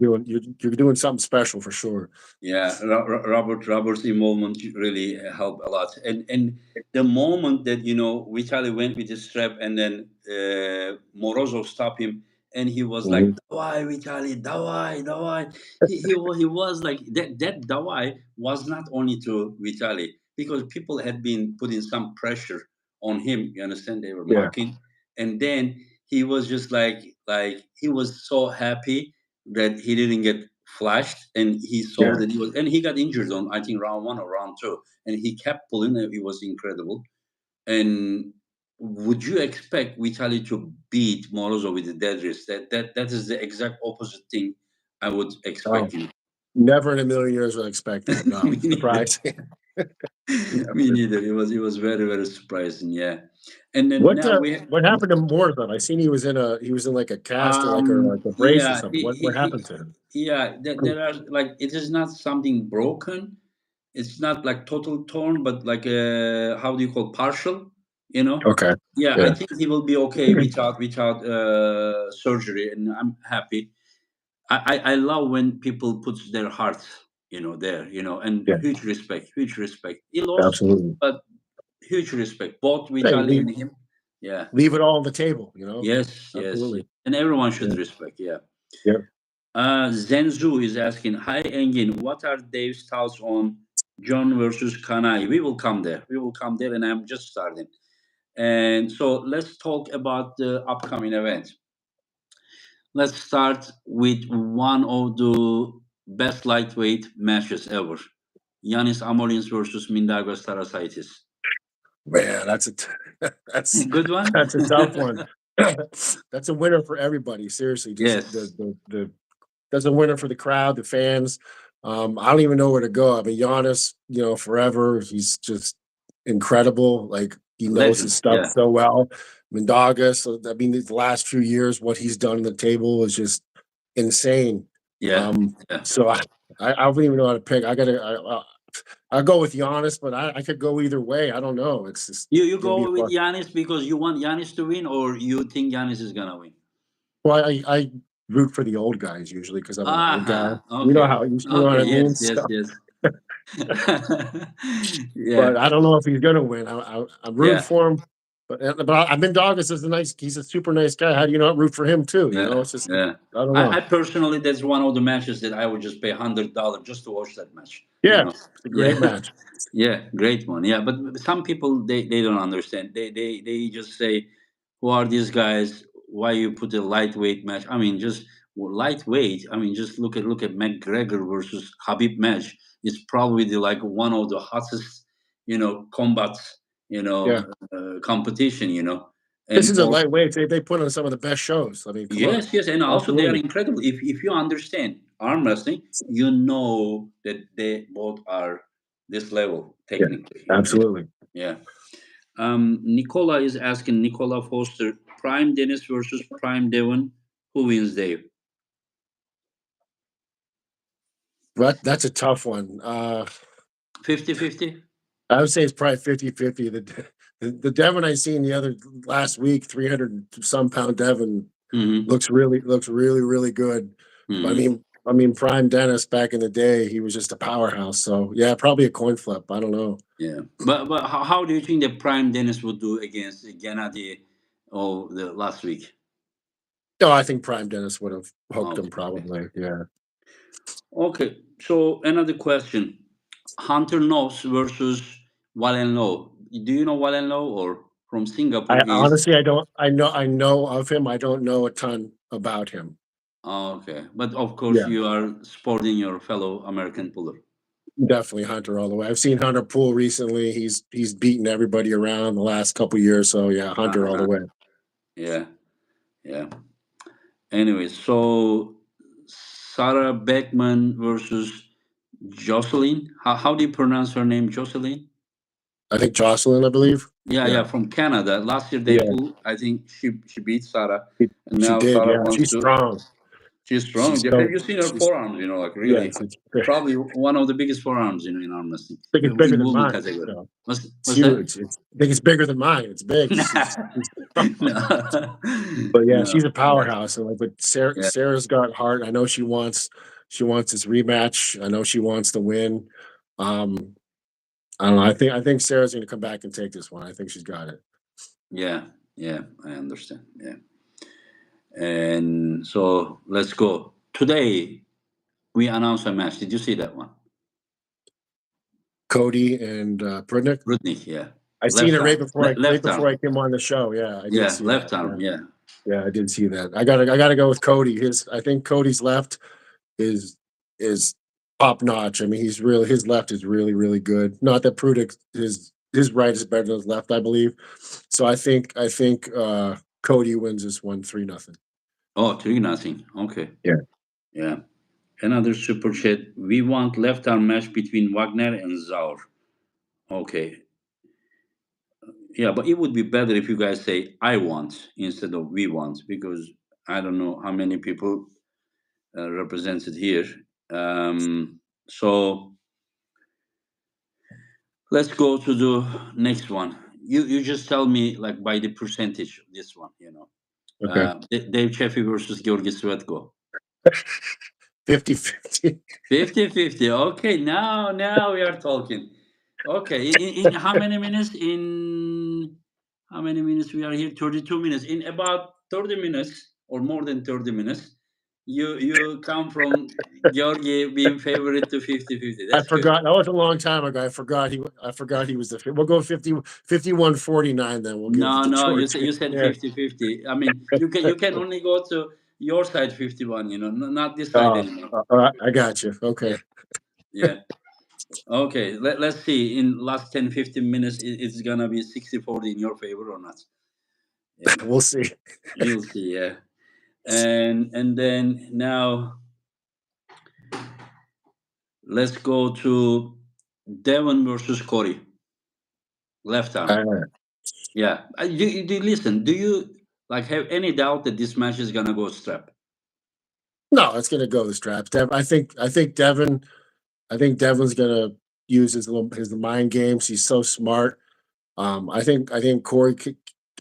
Speaker 1: you're doing something special for sure.
Speaker 2: Yeah, Robert's involvement really helped a lot, and the moment that Vitali went with his strap, and then Morozov stopped him, and he was like,
Speaker 1: Mhm.
Speaker 2: "Dawai, Vitali, dawai, dawai." He was like that. That dawai was not only to Vitali because people had been putting some pressure on him. You understand? They were
Speaker 1: Yeah.
Speaker 2: mocking, and then he was just like he was so happy that he didn't get flashed, and he saw
Speaker 1: Yeah.
Speaker 2: that he got injured on, I think, round one or round two, and he kept pulling, and it was incredible. And would you expect Vitali to beat Morozov with the dead wrist? That is the exact opposite thing I would
Speaker 1: Oh,
Speaker 2: expect.
Speaker 1: never in a million years would I expect that.
Speaker 2: Me
Speaker 1: No,
Speaker 2: neither.
Speaker 1: surprising.
Speaker 2: Me
Speaker 1: Never.
Speaker 2: neither. It was very, very surprising. Yeah. And then
Speaker 1: What
Speaker 2: now
Speaker 1: uh,
Speaker 2: we
Speaker 1: what happened to Morza? I seen he was in like a cast or like a brace or
Speaker 2: yeah,
Speaker 1: something. What happened to him?
Speaker 2: yeah, there are, like, it is not something broken. It's not like total torn, but like how do you call, partial, you know?
Speaker 1: Okay.
Speaker 2: Yeah, I
Speaker 1: Yeah.
Speaker 2: think he will be okay without surgery, and I'm happy. I love when people put their heart, there, and
Speaker 1: Yeah.
Speaker 2: huge respect. He lost,
Speaker 1: Absolutely.
Speaker 2: but huge respect, both
Speaker 1: Hey,
Speaker 2: Vitali
Speaker 1: leave
Speaker 2: and him. Yeah.
Speaker 1: leave it all on the table. You know.
Speaker 2: Yes, yes, yes.
Speaker 1: Absolutely.
Speaker 2: And everyone should
Speaker 1: Yeah.
Speaker 2: respect. Yeah.
Speaker 1: Yeah.
Speaker 2: Zenzu is asking, "Hi Engin, what are Dave's thoughts on John versus Kanai?" We will come there. We will come there, and I'm just starting. And so let's talk about the upcoming event. Let's start with one of the best lightweight matches ever: Yanis Amolins versus Mindaugas Tarasaitis.
Speaker 1: Man, that's
Speaker 2: Good one.
Speaker 1: that's a tough one. That's a winner for everybody. Seriously, just
Speaker 2: Yes,
Speaker 1: the that's a winner for the crowd, the fans. I don't even know where to go. I mean, Giannis, forever. He's just incredible. Like he knows his
Speaker 2: legend.
Speaker 1: stuff
Speaker 2: Yeah,
Speaker 1: so well. Mendaga. So I mean, the last few years, what he's done on the table is just insane.
Speaker 2: yeah,
Speaker 1: Um,
Speaker 2: yeah.
Speaker 1: so I wouldn't even know how to pick. I'll go with Giannis, but I could go either way. I don't know. It's just
Speaker 2: You
Speaker 1: gonna be
Speaker 2: go with
Speaker 1: fun.
Speaker 2: Yanis because you want Yanis to win, or you think Yanis is gonna win?
Speaker 1: Well, I root for the old guys usually because I'm an old guy.
Speaker 2: Aha.
Speaker 1: You know
Speaker 2: Okay.
Speaker 1: how you know what
Speaker 2: Okay.
Speaker 1: I mean.
Speaker 2: Yes.
Speaker 1: So,
Speaker 2: Yes. Yes.
Speaker 1: but
Speaker 2: Yeah.
Speaker 1: I don't know if he's gonna win. I'm rooting
Speaker 2: Yeah.
Speaker 1: for him, but I've been Doggis is a nice. He's a super nice guy. How do you not root for him too?
Speaker 2: Yeah.
Speaker 1: It's just
Speaker 2: Yeah.
Speaker 1: I don't
Speaker 2: I
Speaker 1: know.
Speaker 2: personally, that's one of the matches that I would just pay $100 just to watch that match.
Speaker 1: Yeah, it's a great
Speaker 2: Yeah.
Speaker 1: match.
Speaker 2: Yeah, great one. Yeah, but some people, they don't understand. They just say, "Who are these guys? Why you put a lightweight match?" I mean, just lightweight. I mean, just look at McGregor versus Khabib match. It's probably like one of the hottest, combats,
Speaker 1: Yeah,
Speaker 2: competition.
Speaker 1: this
Speaker 2: And
Speaker 1: is a
Speaker 2: for
Speaker 1: lightweight. They put on some of the best shows. I mean, come on,
Speaker 2: yes, yes, and also they are
Speaker 1: absolutely.
Speaker 2: incredible. If you understand arm wrestling, you know that they both are this level
Speaker 1: Yeah,
Speaker 2: technically. Yeah,
Speaker 1: absolutely.
Speaker 2: yeah. Nicola is asking, Nicola Foster, Prime Dennis versus Prime Devon. Who wins, Dave?
Speaker 1: But that's a tough one.
Speaker 2: 50-50.
Speaker 1: I would say it's probably 50-50. The The Devin I seen the other last week, 300 some pound Devin
Speaker 2: Mm-hmm.
Speaker 1: looks really good. But
Speaker 2: Mm-hmm.
Speaker 1: I mean, Prime Dennis back in the day, he was just a powerhouse. So yeah, probably a coin flip. I don't know.
Speaker 2: Yeah, but how do you think that Prime Dennis would do against Gennady of the last week?
Speaker 1: No, I think Prime Dennis would have hooked him
Speaker 2: Okay.
Speaker 1: probably. Yeah.
Speaker 2: Okay. So another question: Hunter Knows versus Walen Low. Do you know Walen Low or from Singapore?
Speaker 1: I
Speaker 2: He's
Speaker 1: honestly I don't I know of him. I don't know a ton about him.
Speaker 2: okay, but of course
Speaker 1: Yeah.
Speaker 2: you are supporting your fellow American puller.
Speaker 1: Definitely Hunter all the way. I've seen Hunter Poole recently. He's beaten everybody around the last couple years. So yeah, Hunter all the
Speaker 2: Uh-huh.
Speaker 1: way.
Speaker 2: Yeah, yeah. Anyway, so Sarah Beckman versus Jocelyn. How do you pronounce her name? Jocelyn?
Speaker 1: I think Jocelyn, I believe.
Speaker 2: Yeah,
Speaker 1: Yeah.
Speaker 2: yeah, from Canada. Last year they
Speaker 1: Yeah.
Speaker 2: pulled. I think she beat Sarah,
Speaker 1: She,
Speaker 2: and
Speaker 1: she
Speaker 2: now
Speaker 1: did.
Speaker 2: Sarah
Speaker 1: Yeah.
Speaker 2: wants
Speaker 1: She's
Speaker 2: to.
Speaker 1: strong.
Speaker 2: She's strong.
Speaker 1: She's
Speaker 2: Have
Speaker 1: so
Speaker 2: you seen her
Speaker 1: she's
Speaker 2: forearms? Like really,
Speaker 1: yes, it's
Speaker 2: probably one of the biggest forearms. In arm wrestling,
Speaker 1: I think it's bigger
Speaker 2: in
Speaker 1: than
Speaker 2: woman
Speaker 1: mine.
Speaker 2: category.
Speaker 1: So it's
Speaker 2: What's that?
Speaker 1: huge. I think it's bigger than mine. It's big.
Speaker 2: No,
Speaker 1: But yeah,
Speaker 2: no.
Speaker 1: she's a powerhouse. And like, but
Speaker 2: Yeah,
Speaker 1: Sarah's got heart. I know she wants this rematch. I know she wants to win. Um, I don't know. I think Sarah's going to come back and take this one. I think she's got it.
Speaker 2: yeah, yeah. I understand. Yeah, and so let's go today. We announced a match. Did you see that one?
Speaker 1: Cody and Prudnick.
Speaker 2: Rudnick, yeah.
Speaker 1: I seen
Speaker 2: Left
Speaker 1: it
Speaker 2: arm.
Speaker 1: right
Speaker 2: Left
Speaker 1: before
Speaker 2: arm.
Speaker 1: I came on the show. Yeah, I did
Speaker 2: Yeah,
Speaker 1: see that.
Speaker 2: left
Speaker 1: Yeah,
Speaker 2: arm. Yeah.
Speaker 1: yeah, I did see that. I gotta go with Cody. I think Cody's left is is top notch. I mean, his left is really good. Not that Prudek his right is better than his left, I believe. So I think Cody wins this one 3-0.
Speaker 2: Oh, 3-0. Okay.
Speaker 1: Yeah.
Speaker 2: Yeah. Another super chat. We want left arm match between Wagner and Zaur. Okay. Yeah, but it would be better if you guys say I want instead of we want because I don't know how many people represented here. So let's go to the next one. You just tell me like by the percentage this one.
Speaker 1: Okay.
Speaker 2: Dave Chaffee versus Georgi Svetko.
Speaker 1: 50-50.
Speaker 2: 50-50. Okay, now we are talking. Okay, in how many minutes? In how many minutes we are here? 32 minutes. In about 30 minutes or more than 30 minutes, you come from Georgi being favorite to 50-50.
Speaker 1: I
Speaker 2: That's good.
Speaker 1: forgot. That was a long time ago. I forgot he was we'll go 51-49 then. We'll give it
Speaker 2: No,
Speaker 1: to
Speaker 2: no,
Speaker 1: George.
Speaker 2: you said
Speaker 1: Yeah.
Speaker 2: 50-50. I mean, you can only go to your side 51, not this side anymore.
Speaker 1: All right, I got you. Okay.
Speaker 2: Yeah, yeah. Okay, let's see. In last 10, 15 minutes, it's gonna be 60-40 in your favor or not. Yeah,
Speaker 1: We'll see.
Speaker 2: you'll see. Yeah, and then now let's go to Devon versus Corey, left arm.
Speaker 1: Uh,
Speaker 2: Yeah, listen. Do you like have any doubt that this match is gonna go strap?
Speaker 1: no, it's gonna go the straps. I think Devlin's gonna use his mind games. He's so smart. I think Corey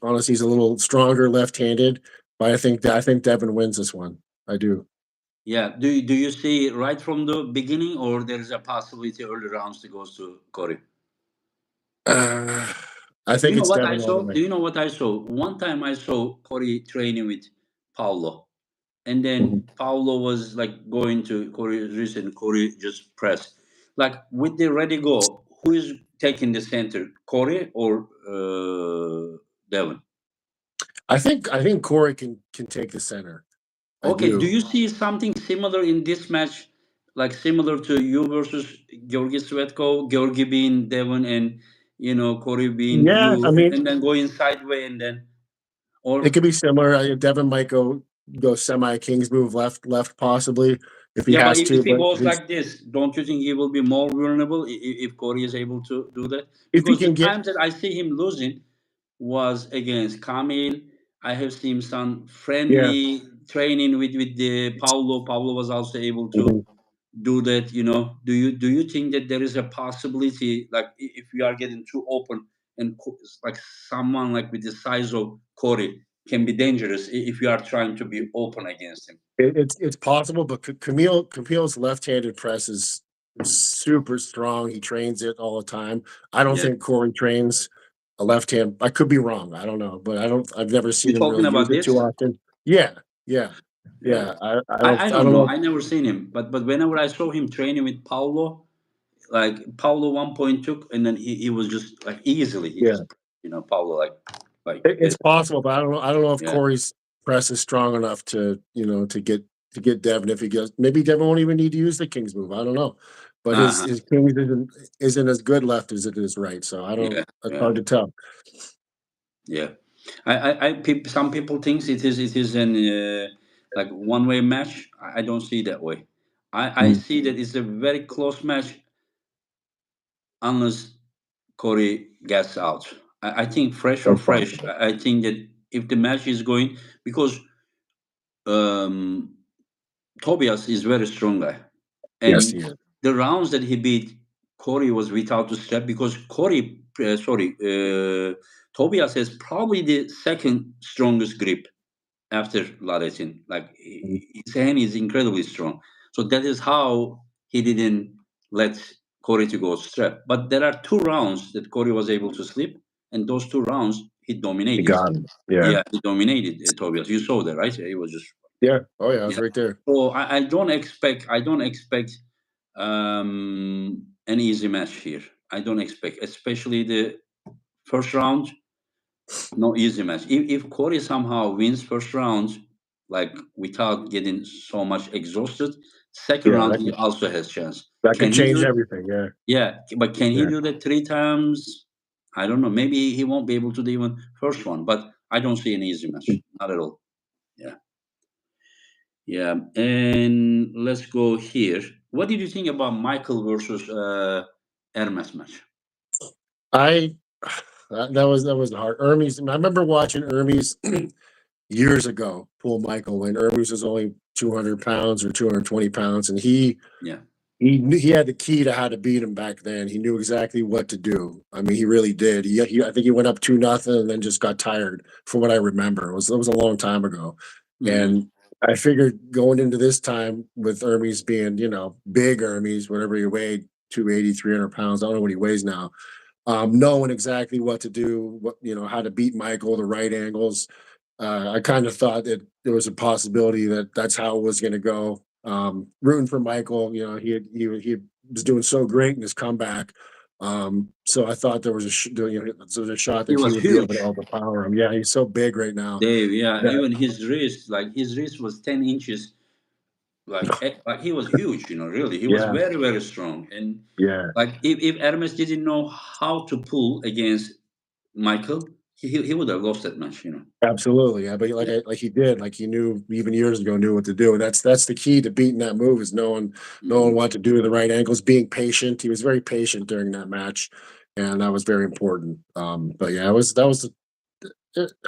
Speaker 1: honestly he's a little stronger left-handed, but I think Devin wins this one. I do.
Speaker 2: Yeah. Do you see right from the beginning, or there is a possibility early rounds to goes to Corey?
Speaker 1: Uh, I
Speaker 2: Do
Speaker 1: think
Speaker 2: you know
Speaker 1: it's
Speaker 2: what I
Speaker 1: Devin all the
Speaker 2: saw?
Speaker 1: way.
Speaker 2: Do you know what I saw? One time I saw Corey training with Paulo, and
Speaker 1: Mhm.
Speaker 2: then Paulo was like going to Corey's wrist, and Corey just pressed. Like with the ready go, who is taking the center, Corey or Devon?
Speaker 1: I think Corey can take the center. I
Speaker 2: Okay, do
Speaker 1: do.
Speaker 2: you see something similar in this match, like similar to you versus Georgi Svetko, Georgi being Devon, and Corey being
Speaker 1: Yeah, I
Speaker 2: you, and,
Speaker 1: mean,
Speaker 2: and then going sideways, and then
Speaker 1: it
Speaker 2: or
Speaker 1: could be similar. Devin might go semi Kings move left possibly if he
Speaker 2: yeah, but
Speaker 1: has
Speaker 2: if
Speaker 1: to,
Speaker 2: he
Speaker 1: but
Speaker 2: goes like this, don't you think he will be more vulnerable if Corey is able to do that?
Speaker 1: if he
Speaker 2: Because the
Speaker 1: can get
Speaker 2: times that I see him losing was against Camille. I have seen some
Speaker 1: yeah.
Speaker 2: friendly training with the Paulo. Paulo was also able to
Speaker 1: Mhm.
Speaker 2: do that. Do you think that there is a possibility, like if we are getting too open and like someone like with the size of Corey can be dangerous if you are trying to be open against him.
Speaker 1: It's possible, but Camille's left-handed press is super strong. He trains it all the time. I don't
Speaker 2: Yeah.
Speaker 1: think Corey trains a left hand. I could be wrong. I don't know, but I've never
Speaker 2: You
Speaker 1: seen him
Speaker 2: talking
Speaker 1: really use
Speaker 2: about
Speaker 1: it too
Speaker 2: this?
Speaker 1: often. Yeah, yeah,
Speaker 2: Yeah.
Speaker 1: yeah.
Speaker 2: I
Speaker 1: I
Speaker 2: don't
Speaker 1: don't
Speaker 2: know.
Speaker 1: know.
Speaker 2: I never seen him, but whenever I saw him training with Paulo, like Paulo 1 point took, and then he was just like easily he
Speaker 1: Yeah,
Speaker 2: just Paulo like
Speaker 1: it's possible, but I don't know. I don't know if
Speaker 2: yeah.
Speaker 1: Corey's press is strong enough to to get Devin. If he gets, maybe Devin won't even need to use the King's move. I don't know, but
Speaker 2: Uh-huh.
Speaker 1: his Kings isn't as good left as it is right. So I don't.
Speaker 2: Yeah,
Speaker 1: It's
Speaker 2: yeah,
Speaker 1: hard to tell.
Speaker 2: yeah. Some people thinks it is an like one way match. I don't see that way. I
Speaker 1: Mm,
Speaker 2: see that it's a very close match unless Corey gets out. I think fresh or
Speaker 1: that's
Speaker 2: fresh.
Speaker 1: possible.
Speaker 2: I think that if the match is going because um, Tobias is very strong guy,
Speaker 1: Yes,
Speaker 2: and
Speaker 1: he is.
Speaker 2: the rounds that he beat Corey was without the strap because Tobias has probably the second strongest grip after Laretin. Like
Speaker 1: Mm,
Speaker 2: his hand is incredibly strong. So that is how he didn't let Corey to go strap. But there are two rounds that Corey was able to slip, and those two rounds he
Speaker 1: he
Speaker 2: dominated.
Speaker 1: got him. Yeah,
Speaker 2: Yeah, he dominated Tobias. You saw that, right? He was just
Speaker 1: yeah. Oh yeah, I was
Speaker 2: yeah.
Speaker 1: right there.
Speaker 2: So I don't expect an easy match here. I don't expect, especially the first round. No easy match. If Corey somehow wins first round, like without getting so much exhausted, second
Speaker 1: Yeah,
Speaker 2: round he also has chance.
Speaker 1: that could
Speaker 2: Can he
Speaker 1: change
Speaker 2: do it?
Speaker 1: everything. Yeah,
Speaker 2: Yeah, but can he
Speaker 1: yeah.
Speaker 2: do that 3 times? I don't know. Maybe he won't be able to do even first one, but I don't see an easy match. Not at all. Yeah. Yeah, and let's go here. What did you think about Michael versus Hermes match?
Speaker 1: I that was hard. Hermes. I remember watching Hermes years ago pull Michael when Hermes was only 200 pounds or 220 pounds, and
Speaker 2: Yeah.
Speaker 1: he had the key to how to beat him back then. He knew exactly what to do. I mean, he really did. I think he went up 2-0 and then just got tired. From what I remember, it was a long time ago,
Speaker 2: Hmm.
Speaker 1: and I figured going into this time with Hermes being big Hermes, whatever he weighed, 280, 300 pounds. I don't know what he weighs now. Knowing exactly what to do, what how to beat Michael, the right angles. I kind of thought that there was a possibility that that's how it was going to go. Rooting for Michael, he was doing so great in his comeback. So I thought there was there was a shot
Speaker 2: He
Speaker 1: that he
Speaker 2: was
Speaker 1: would be able to
Speaker 2: huge,
Speaker 1: overpower him. Yeah, he's so big right now.
Speaker 2: Dave. Yeah,
Speaker 1: That
Speaker 2: even his wrist was 10 inches. Like he was huge. Really, he was
Speaker 1: yeah,
Speaker 2: very very strong. And
Speaker 1: yeah.
Speaker 2: like if Hermes didn't know how to pull against Michael, he would have lost that match.
Speaker 1: Absolutely, yeah, but
Speaker 2: Yeah.
Speaker 1: like he did, like he knew even years ago knew what to do, and that's the key to beating that move is knowing
Speaker 2: Hmm.
Speaker 1: what to do, the right angles, being patient. He was very patient during that match, and that was very important. But yeah, it was that was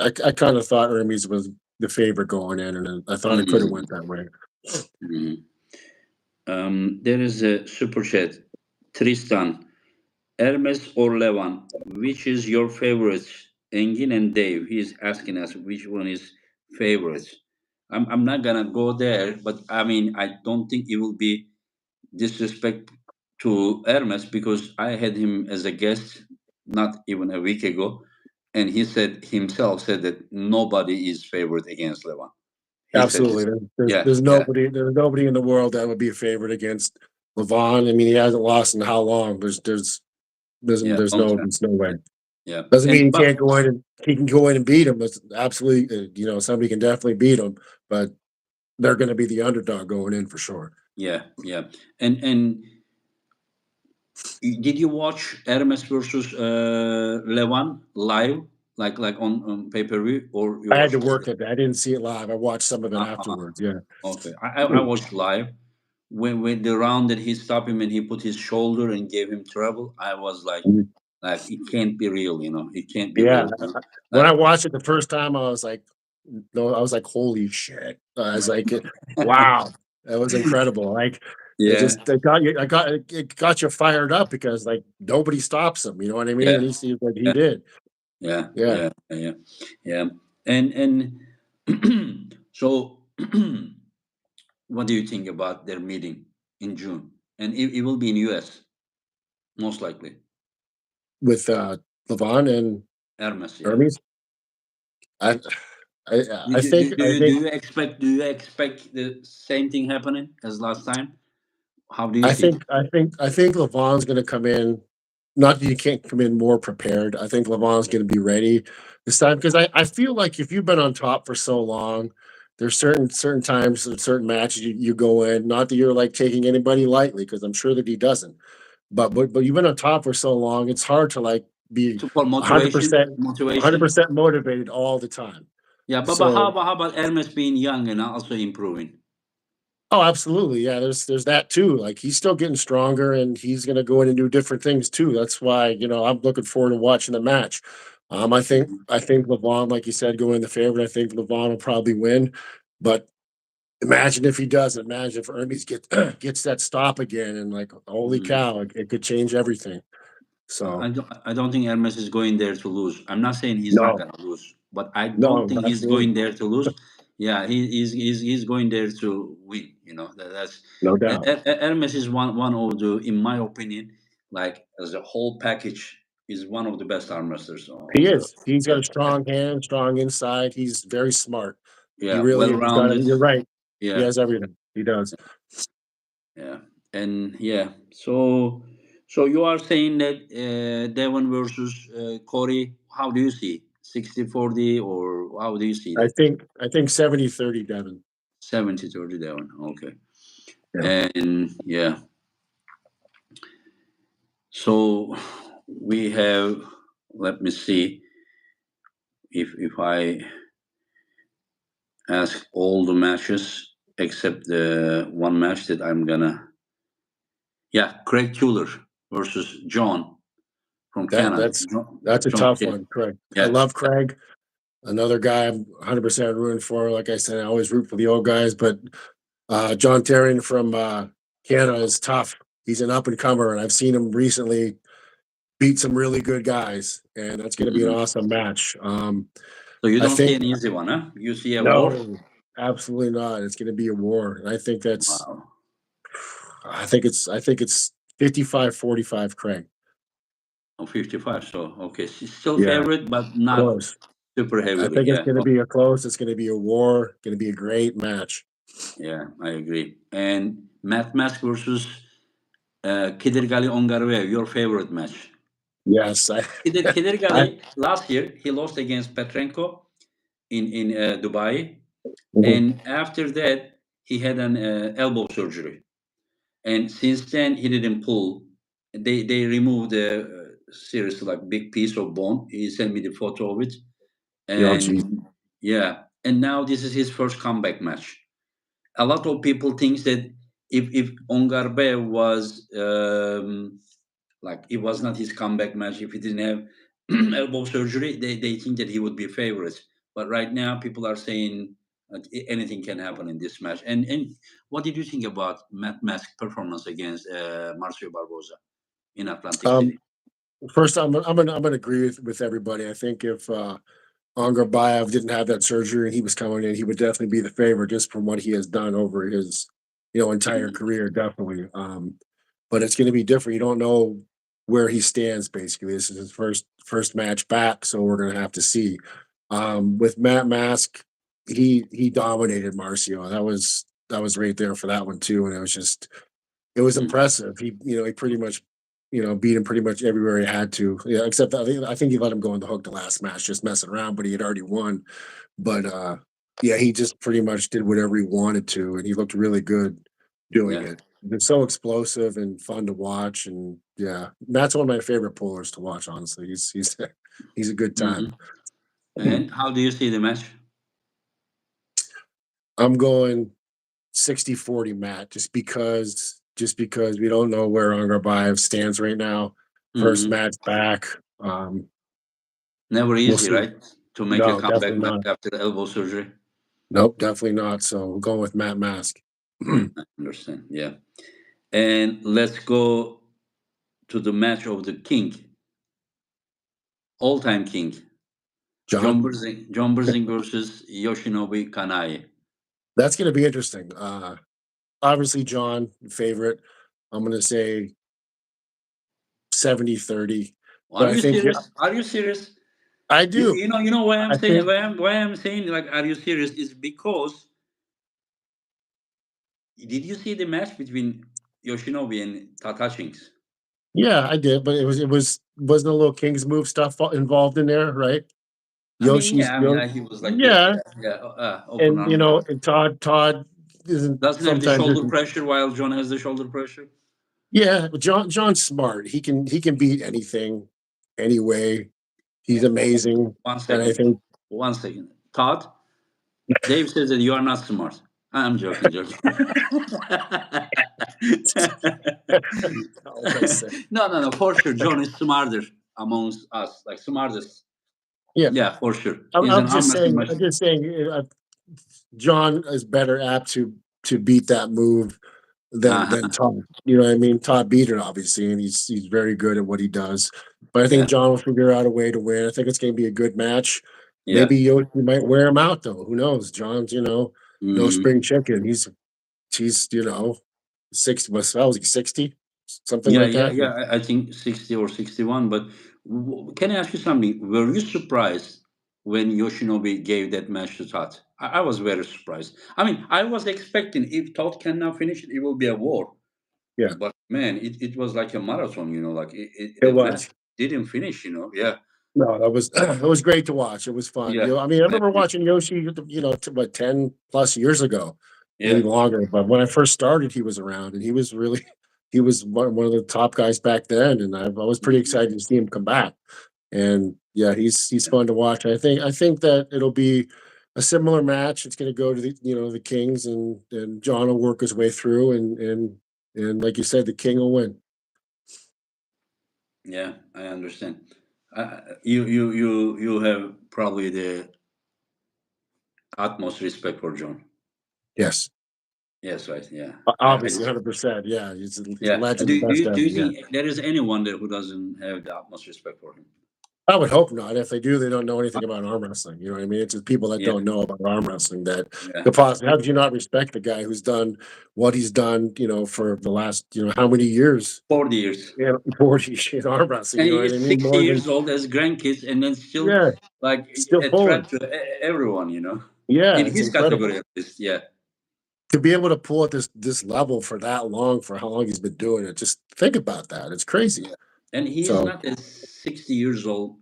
Speaker 1: I kind of thought Hermes was the favorite going in, and I thought it could have
Speaker 2: Hmm.
Speaker 1: went that way.
Speaker 2: Hmm. There is a super chat. Tristan, Hermes or Levan, which is your favorite? Engin and Dave. He's asking us which one is favorite. I'm not gonna go there, but I mean I don't think it will be disrespect to Hermes because I had him as a guest not even a week ago, and he said himself said that nobody is favorite against Levan. He said
Speaker 1: Absolutely,
Speaker 2: this. Yeah, yeah,
Speaker 1: there's nobody in the world that would be a favorite against Levon. I mean, he hasn't lost in how long?
Speaker 2: yeah, long time.
Speaker 1: there's no way.
Speaker 2: Yeah,
Speaker 1: Doesn't
Speaker 2: and
Speaker 1: mean
Speaker 2: but
Speaker 1: he can go in and beat him. That's absolutely, somebody can definitely beat him, but they're going to be the underdog going in for sure.
Speaker 2: yeah, yeah, and did you watch Hermes versus Levan live, like on pay per view, or you
Speaker 1: I had to
Speaker 2: watched?
Speaker 1: work that. I didn't see it live. I watched some of it
Speaker 2: Uh-huh.
Speaker 1: afterwards. Yeah.
Speaker 2: Okay, I watched live when the round that he stopped him and he put his shoulder and gave him trouble. I was like it can't be real, it can't be
Speaker 1: Yeah.
Speaker 2: real.
Speaker 1: When
Speaker 2: Like
Speaker 1: I watched it the first time, I was like, no, I was like, holy shit. I was like, wow, that was incredible. Like, It
Speaker 2: Yeah,
Speaker 1: just it got you fired up because like nobody stops him. You know what I mean?
Speaker 2: yeah,
Speaker 1: And he seems like he
Speaker 2: yeah,
Speaker 1: did.
Speaker 2: yeah,
Speaker 1: Yeah.
Speaker 2: yeah, yeah, yeah. And so, what do you think about their meeting in June? And it will be in US, most likely.
Speaker 1: With Levon and
Speaker 2: Hermes, yeah.
Speaker 1: Hermes. I I
Speaker 2: Do,
Speaker 1: I
Speaker 2: do, do,
Speaker 1: think
Speaker 2: do
Speaker 1: I
Speaker 2: you do
Speaker 1: think
Speaker 2: you expect the same thing happening as last time? How do you
Speaker 1: I
Speaker 2: see it?
Speaker 1: think I think I think Levon's gonna come in. Not that you can't come in more prepared. I think Levon's gonna be ready this time because I feel like if you've been on top for so long, there's certain times and certain matches you go in. Not that you're like taking anybody lightly, because I'm sure that he doesn't. But you've been on top for so long, it's hard to like be
Speaker 2: So for
Speaker 1: a hundred
Speaker 2: motivation,
Speaker 1: percent, a hundred
Speaker 2: motivation.
Speaker 1: percent motivated all the time.
Speaker 2: Yeah, but
Speaker 1: So
Speaker 2: how about Hermes being young and also improving?
Speaker 1: oh, absolutely. Yeah, there's that too. Like he's still getting stronger and he's gonna go in and do different things too. That's why, I'm looking forward to watching the match. I think
Speaker 2: Mhm.
Speaker 1: I think Levon, like you said, going the favorite. I think Levon will probably win. But imagine if he doesn't. Imagine if Hermes gets gets that stop again and like holy
Speaker 2: Mhm.
Speaker 1: cow, it could change everything. So
Speaker 2: I don't think Hermes is going there to lose. I'm not saying he's not
Speaker 1: no,
Speaker 2: gonna lose, but I don't
Speaker 1: no,
Speaker 2: think he's
Speaker 1: absolutely.
Speaker 2: going there to lose. Yeah, he's going there to win. That's
Speaker 1: No doubt.
Speaker 2: Hermes is one of the, in my opinion, like as a whole package, is one of the best arm wrestlers
Speaker 1: He
Speaker 2: on the.
Speaker 1: is. He's got
Speaker 2: Yeah,
Speaker 1: a strong hand, strong inside. He's very smart. He
Speaker 2: yeah,
Speaker 1: really
Speaker 2: well
Speaker 1: is. Got
Speaker 2: rounded.
Speaker 1: it. You're right. He
Speaker 2: Yeah,
Speaker 1: has everything. He does.
Speaker 2: yeah, and yeah. So you are saying that Devon versus Corey. How do you see 60-40, or how do you see that?
Speaker 1: I think 70-30 Devin.
Speaker 2: 70-30 Devon. Okay,
Speaker 1: Yeah.
Speaker 2: and yeah. So we have. Let me see if I ask all the matches except the one match that I'm gonna. Yeah, Craig Tuller versus John from
Speaker 1: That
Speaker 2: Canada.
Speaker 1: that's
Speaker 2: John,
Speaker 1: that's a
Speaker 2: John
Speaker 1: tough
Speaker 2: Taylor.
Speaker 1: one, Craig. I
Speaker 2: Yeah.
Speaker 1: love Craig. Another guy I'm 100% rooting for. Like I said, I always root for the old guys, but John Terry from Canada is tough. He's an up and comer, and I've seen him recently beat some really good guys, and that's going to be an
Speaker 2: Mhm.
Speaker 1: awesome match.
Speaker 2: So you
Speaker 1: I
Speaker 2: don't see
Speaker 1: think
Speaker 2: an easy one, huh? You see a war?
Speaker 1: no, absolutely not. It's going to be a war, and
Speaker 2: Wow.
Speaker 1: I think it's 55-45 Craig.
Speaker 2: Oh, 55. So, okay. She's still
Speaker 1: Yeah,
Speaker 2: favorite, but not
Speaker 1: close.
Speaker 2: super
Speaker 1: I
Speaker 2: heavily.
Speaker 1: think it's
Speaker 2: Yeah.
Speaker 1: going to
Speaker 2: Oh,
Speaker 1: be a close. It's going to be a war. Going to be a great match.
Speaker 2: yeah, I agree. And Matt Mask versus Kidirgali Ongarwe, your favorite match.
Speaker 1: Yes, I
Speaker 2: Kidirgali, last year, he lost against Petrenko in Dubai.
Speaker 1: mhm.
Speaker 2: And after that, he had an elbow surgery. And since then, he didn't pull. They removed a seriously like big piece of bone. He sent me the photo of it,
Speaker 1: Oh,
Speaker 2: and
Speaker 1: geez.
Speaker 2: yeah. And now this is his first comeback match. A lot of people think that if Ongarbe was like it was not his comeback match, if he didn't have elbow surgery, they think that he would be favorite. But right now, people are saying that anything can happen in this match. And what did you think about Matt Mask's performance against Marcio Barboza in Atlantic
Speaker 1: Um,
Speaker 2: City?
Speaker 1: first, I'm gonna agree with everybody. I think if Angar Bayev didn't have that surgery and he was coming in, he would definitely be the favorite just from what he has done over his entire
Speaker 2: Mhm.
Speaker 1: career. Definitely. But it's going to be different. You don't know where he stands. Basically, this is his first match back, so we're going to have to see. With Matt Mask, he dominated Marcio. That was right there for that one too, and it was
Speaker 2: Mm.
Speaker 1: impressive. He pretty much beat him pretty much everywhere he had to. Yeah, except I think he let him go in the hook the last match, just messing around, but he had already won. But yeah, he just pretty much did whatever he wanted to, and he looked really good doing
Speaker 2: Yeah.
Speaker 1: it. It's so explosive and fun to watch, and yeah, Matt's one of my favorite pullers to watch. Honestly, he's he's a good time.
Speaker 2: Hmm. And how do you see the match?
Speaker 1: I'm going 60-40 Matt, just because we don't know where Angarbayev stands right now. First
Speaker 2: Hmm.
Speaker 1: match back. Um,
Speaker 2: Never
Speaker 1: we'll
Speaker 2: easy,
Speaker 1: see.
Speaker 2: right? To make a
Speaker 1: No,
Speaker 2: comeback
Speaker 1: definitely
Speaker 2: match
Speaker 1: not.
Speaker 2: after the elbow surgery.
Speaker 1: Nope, definitely not. So we're going with Matt Mask.
Speaker 2: I understand. Yeah. And let's go to the match of the king, all-time king,
Speaker 1: John,
Speaker 2: John Burzing versus Yoshinobu Kanai.
Speaker 1: that's going to be interesting. Obviously, John, favorite. I'm going to say 70-30.
Speaker 2: Are
Speaker 1: But I
Speaker 2: you
Speaker 1: think, yeah,
Speaker 2: serious? Are you serious?
Speaker 1: I do.
Speaker 2: You know why I'm
Speaker 1: I
Speaker 2: saying
Speaker 1: think,
Speaker 2: like, are you serious? Is because did you see the match between Yoshinobu and Tatashings?
Speaker 1: yeah, I did. But wasn't a little King's move stuff involved in there, right? Yoshi's,
Speaker 2: He was like the
Speaker 1: yeah.
Speaker 2: open
Speaker 1: And,
Speaker 2: arm guy.
Speaker 1: and Todd isn't
Speaker 2: Doesn't have the
Speaker 1: sometimes
Speaker 2: shoulder
Speaker 1: isn't.
Speaker 2: pressure while John has the shoulder pressure.
Speaker 1: Yeah, but John's smart. He can beat anything, anyway. He's
Speaker 2: Yeah.
Speaker 1: amazing.
Speaker 2: One
Speaker 1: And I
Speaker 2: second.
Speaker 1: think,
Speaker 2: One second. Todd, Dave says that you are not smart. I'm joking, joking.
Speaker 1: like I said,
Speaker 2: No. For sure, John is smarter amongst us, like smartest.
Speaker 1: yeah.
Speaker 2: Yeah, for sure.
Speaker 1: I'm,
Speaker 2: He's an
Speaker 1: I'm
Speaker 2: arm
Speaker 1: just
Speaker 2: wrestling
Speaker 1: saying. I'm
Speaker 2: machine.
Speaker 1: just saying. John is better apt to beat that move than
Speaker 2: Uh-huh.
Speaker 1: Todd. You know what I mean? Todd beat it obviously, and he's very good at what he does. But I think
Speaker 2: Yeah,
Speaker 1: John will figure out a way to win. I think it's going to be a good match.
Speaker 2: yeah.
Speaker 1: Maybe you might wear him out though. Who knows? John's no
Speaker 2: Mhm.
Speaker 1: spring chicken. He's 60. Was he 60? Something like that.
Speaker 2: Yeah. I think 60 or 61. But can I ask you something? Were you surprised when Yoshinobu gave that match to Todd? I was very surprised. I mean, I was expecting if Todd can now finish it, it will be a war.
Speaker 1: Yeah,
Speaker 2: But man, it was like a marathon, like
Speaker 1: it
Speaker 2: the match
Speaker 1: was.
Speaker 2: didn't finish, Yeah,
Speaker 1: No, that was it was great to watch. It was fun.
Speaker 2: yeah,
Speaker 1: I mean, I
Speaker 2: I
Speaker 1: remember
Speaker 2: agree.
Speaker 1: watching Yoshi, what 10 plus years ago, maybe
Speaker 2: Yeah,
Speaker 1: longer. But when I first started, he was around, and he was really he was one of the top guys back then, and I was pretty
Speaker 2: mhm.
Speaker 1: excited to see him come back. And yeah, he's fun to watch. I think that it'll be a similar match. It's going to go to the Kings, and John will work his way through, and like you said, the King will win.
Speaker 2: Yeah, I understand. You have probably the utmost respect for John.
Speaker 1: Yes,
Speaker 2: Yes, right. Yeah, I
Speaker 1: obviously,
Speaker 2: just
Speaker 1: 100%. Yeah, he's a
Speaker 2: yeah.
Speaker 1: legend, the
Speaker 2: Do
Speaker 1: best
Speaker 2: do
Speaker 1: ever.
Speaker 2: you
Speaker 1: Yeah.
Speaker 2: think there is anyone there who doesn't have the utmost respect for him?
Speaker 1: I would hope not. If they do, they don't know anything about arm wrestling. You know what I mean? It's just people that
Speaker 2: Yeah,
Speaker 1: don't know about arm wrestling that
Speaker 2: yeah.
Speaker 1: could possibly. How could you not respect the guy who's done what he's done? For the last, how many years?
Speaker 2: 40 years,
Speaker 1: 40 in arm wrestling.
Speaker 2: and
Speaker 1: You know
Speaker 2: he
Speaker 1: what I
Speaker 2: is
Speaker 1: mean?
Speaker 2: 60
Speaker 1: More than
Speaker 2: years old as grandkids, and then still
Speaker 1: yeah,
Speaker 2: like
Speaker 1: still pulling.
Speaker 2: attract to everyone.
Speaker 1: Yeah,
Speaker 2: In
Speaker 1: it's
Speaker 2: his
Speaker 1: incredible
Speaker 2: category at least. Yeah.
Speaker 1: to be able to pull at this level for that long, for how long he's been doing it. Just think about that. It's crazy.
Speaker 2: Yeah. And he is
Speaker 1: So
Speaker 2: not a 60 years old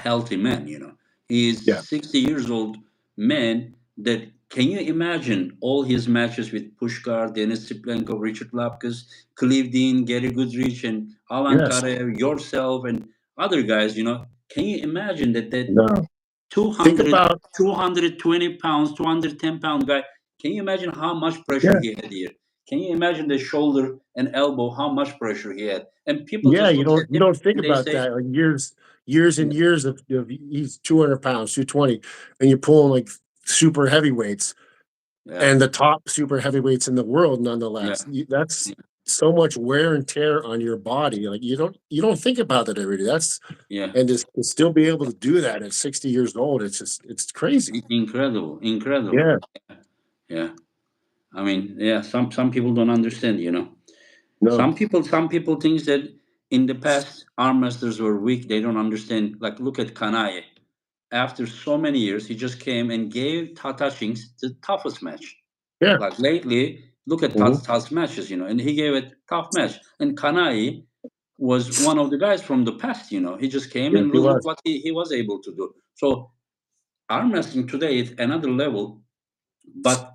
Speaker 2: healthy man. He
Speaker 1: yeah,
Speaker 2: is 60 years old man that can you imagine all his matches with Pushkar, Denis Siplenko, Richard Lapkus, Clive Dean, Gary Goodrich, and Alan
Speaker 1: yes,
Speaker 2: Karev, yourself, and other guys, can you imagine that
Speaker 1: no. Think
Speaker 2: 200,
Speaker 1: about
Speaker 2: 220 pounds, 210-pound guy. Can you imagine how much pressure
Speaker 1: yeah,
Speaker 2: he had here? Can you imagine the shoulder and elbow, how much pressure he had? And people
Speaker 1: yeah.
Speaker 2: just
Speaker 1: You
Speaker 2: look at
Speaker 1: don't
Speaker 2: him
Speaker 1: think
Speaker 2: and they
Speaker 1: about
Speaker 2: say,
Speaker 1: that. Like years
Speaker 2: yeah,
Speaker 1: and years of he's 200 pounds, 220, and you're pulling like super heavyweights
Speaker 2: yeah,
Speaker 1: and the top super heavyweights in the world,
Speaker 2: yeah,
Speaker 1: nonetheless. That's
Speaker 2: yeah,
Speaker 1: so much wear and tear on your body. Like you don't think about that every day.
Speaker 2: yeah.
Speaker 1: And just to still be able to do that at 60 years old, it's crazy.
Speaker 2: Incredible, incredible.
Speaker 1: Yeah,
Speaker 2: Yeah. I mean, yeah, some people don't understand,
Speaker 1: no,
Speaker 2: Some people think that in the past arm wrestlers were weak. They don't understand. Like look at Kanae. After so many years, he just came and gave Tata Shinks the toughest match.
Speaker 1: yeah,
Speaker 2: Like lately, look at
Speaker 1: mhm,
Speaker 2: Tata's matches, and he gave a tough match. And Kanai was one of the guys from the past, He just came
Speaker 1: yes,
Speaker 2: and
Speaker 1: he
Speaker 2: look
Speaker 1: was.
Speaker 2: what he was able to do. So arm wrestling today is another level, but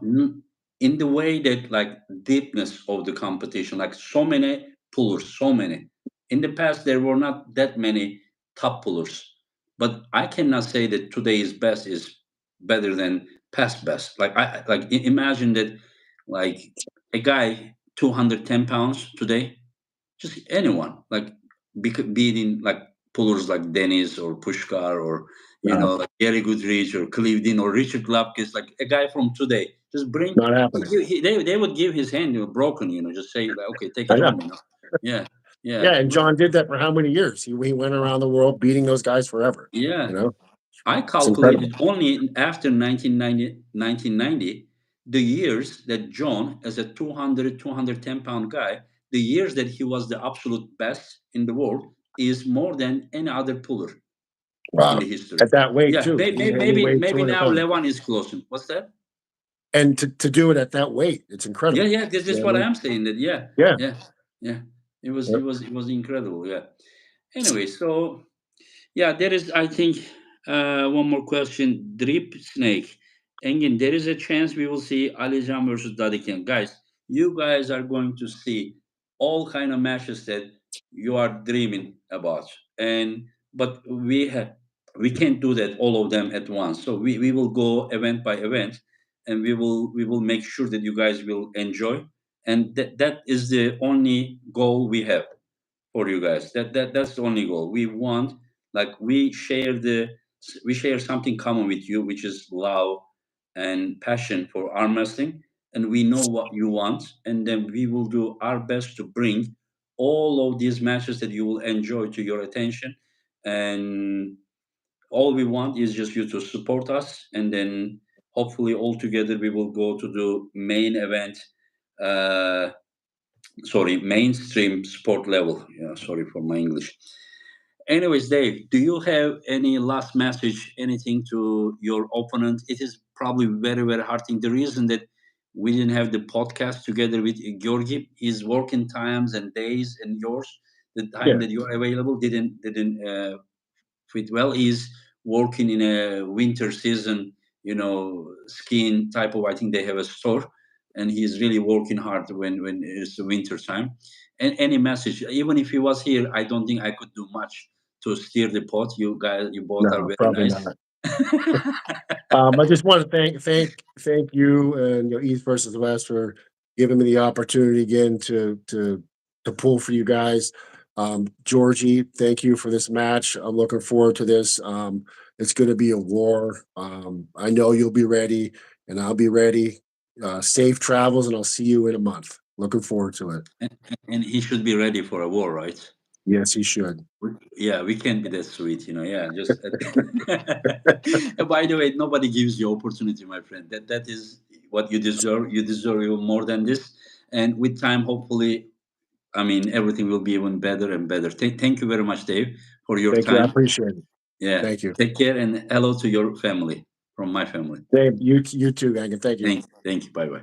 Speaker 2: in the way that like deepness of the competition, like so many pullers, so many. In the past, there were not that many top pullers, but I cannot say that today's best is better than past best. Like imagine that, like a guy 210 pounds today, just anyone like beating like pullers like Dennis or Pushkar or
Speaker 1: Uh,
Speaker 2: like Gary Goodrich or Cleveland or Richard Lapkus, like a guy from today Just bring.
Speaker 1: Not happening.
Speaker 2: They would give his hand, broken. Just say, like, okay, take
Speaker 1: I
Speaker 2: it
Speaker 1: know.
Speaker 2: home. Yeah, yeah,
Speaker 1: Yeah, and John did that for how many years? He went around the world beating those guys forever.
Speaker 2: yeah.
Speaker 1: You know,
Speaker 2: I
Speaker 1: it's incredible.
Speaker 2: calculated only after 1990, the years that John, as a 200, 210-pound guy, the years that he was the absolute best in the world is more than any other puller in
Speaker 1: Wow.
Speaker 2: the history.
Speaker 1: At that weight
Speaker 2: Yeah,
Speaker 1: too. He only weighed
Speaker 2: maybe
Speaker 1: 200
Speaker 2: now
Speaker 1: pounds.
Speaker 2: Levan is close. What's that?
Speaker 1: And to do it at that weight, it's
Speaker 2: Yeah,
Speaker 1: incredible.
Speaker 2: yeah. This
Speaker 1: You
Speaker 2: is
Speaker 1: know what
Speaker 2: what
Speaker 1: I mean?
Speaker 2: I'm saying. That yeah,
Speaker 1: Yeah.
Speaker 2: yeah, yeah.
Speaker 1: Yep.
Speaker 2: It was incredible. Yeah. Anyway, so yeah, there is, I think, one more question. Drip Snake. Engin, there is a chance we will see Alijan versus Dadikian. Guys, you guys are going to see all kind of matches that you are dreaming about. But we can't do that, all of them at once. So we will go event by event, and we will make sure that you guys will enjoy. And that is the only goal we have for you guys. That's the only goal. We want, like, we share something common with you, which is love and passion for arm wrestling, and we know what you want, and then we will do our best to bring all of these matches that you will enjoy to your attention. And all we want is just you to support us, and then hopefully all together we will go to the main event, uh, sorry, mainstream sport level. Yeah, sorry for my English. Anyways, Dave, do you have any last message, anything to your opponent? It is probably very, very hard thing. The reason that we didn't have the podcast together with Georgi, his working times and days and yours, the time
Speaker 1: Yeah.
Speaker 2: that you're available didn't fit well. He's working in a winter season, skiing type of. I think they have a store, and he's really working hard when it's the winter time. And any message, even if he was here, I don't think I could do much to steer the pot. You guys, you both are
Speaker 1: No,
Speaker 2: very
Speaker 1: probably
Speaker 2: nice.
Speaker 1: not. I just want to thank you and East versus West for giving me the opportunity again to pull for you guys. Georgie, thank you for this match. I'm looking forward to this. It's going to be a war. I know you'll be ready, and I'll be ready. Safe travels, and I'll see you in a month. Looking forward to it.
Speaker 2: And he should be ready for a war, right?
Speaker 1: Yes, he should.
Speaker 2: Yeah, we can't be that sweet. Yeah, just. By the way, nobody gives you opportunity, my friend. That is what you deserve. You deserve even more than this. And with time, hopefully, I mean, everything will be even better and better. Thank you very much, Dave, for your
Speaker 1: Thank you. I
Speaker 2: time.
Speaker 1: appreciate it.
Speaker 2: Yeah,
Speaker 1: Thank you.
Speaker 2: take care, and hello to your family from my family.
Speaker 1: Dave, you too, Megan. Thank you.
Speaker 2: Thank you. Bye bye.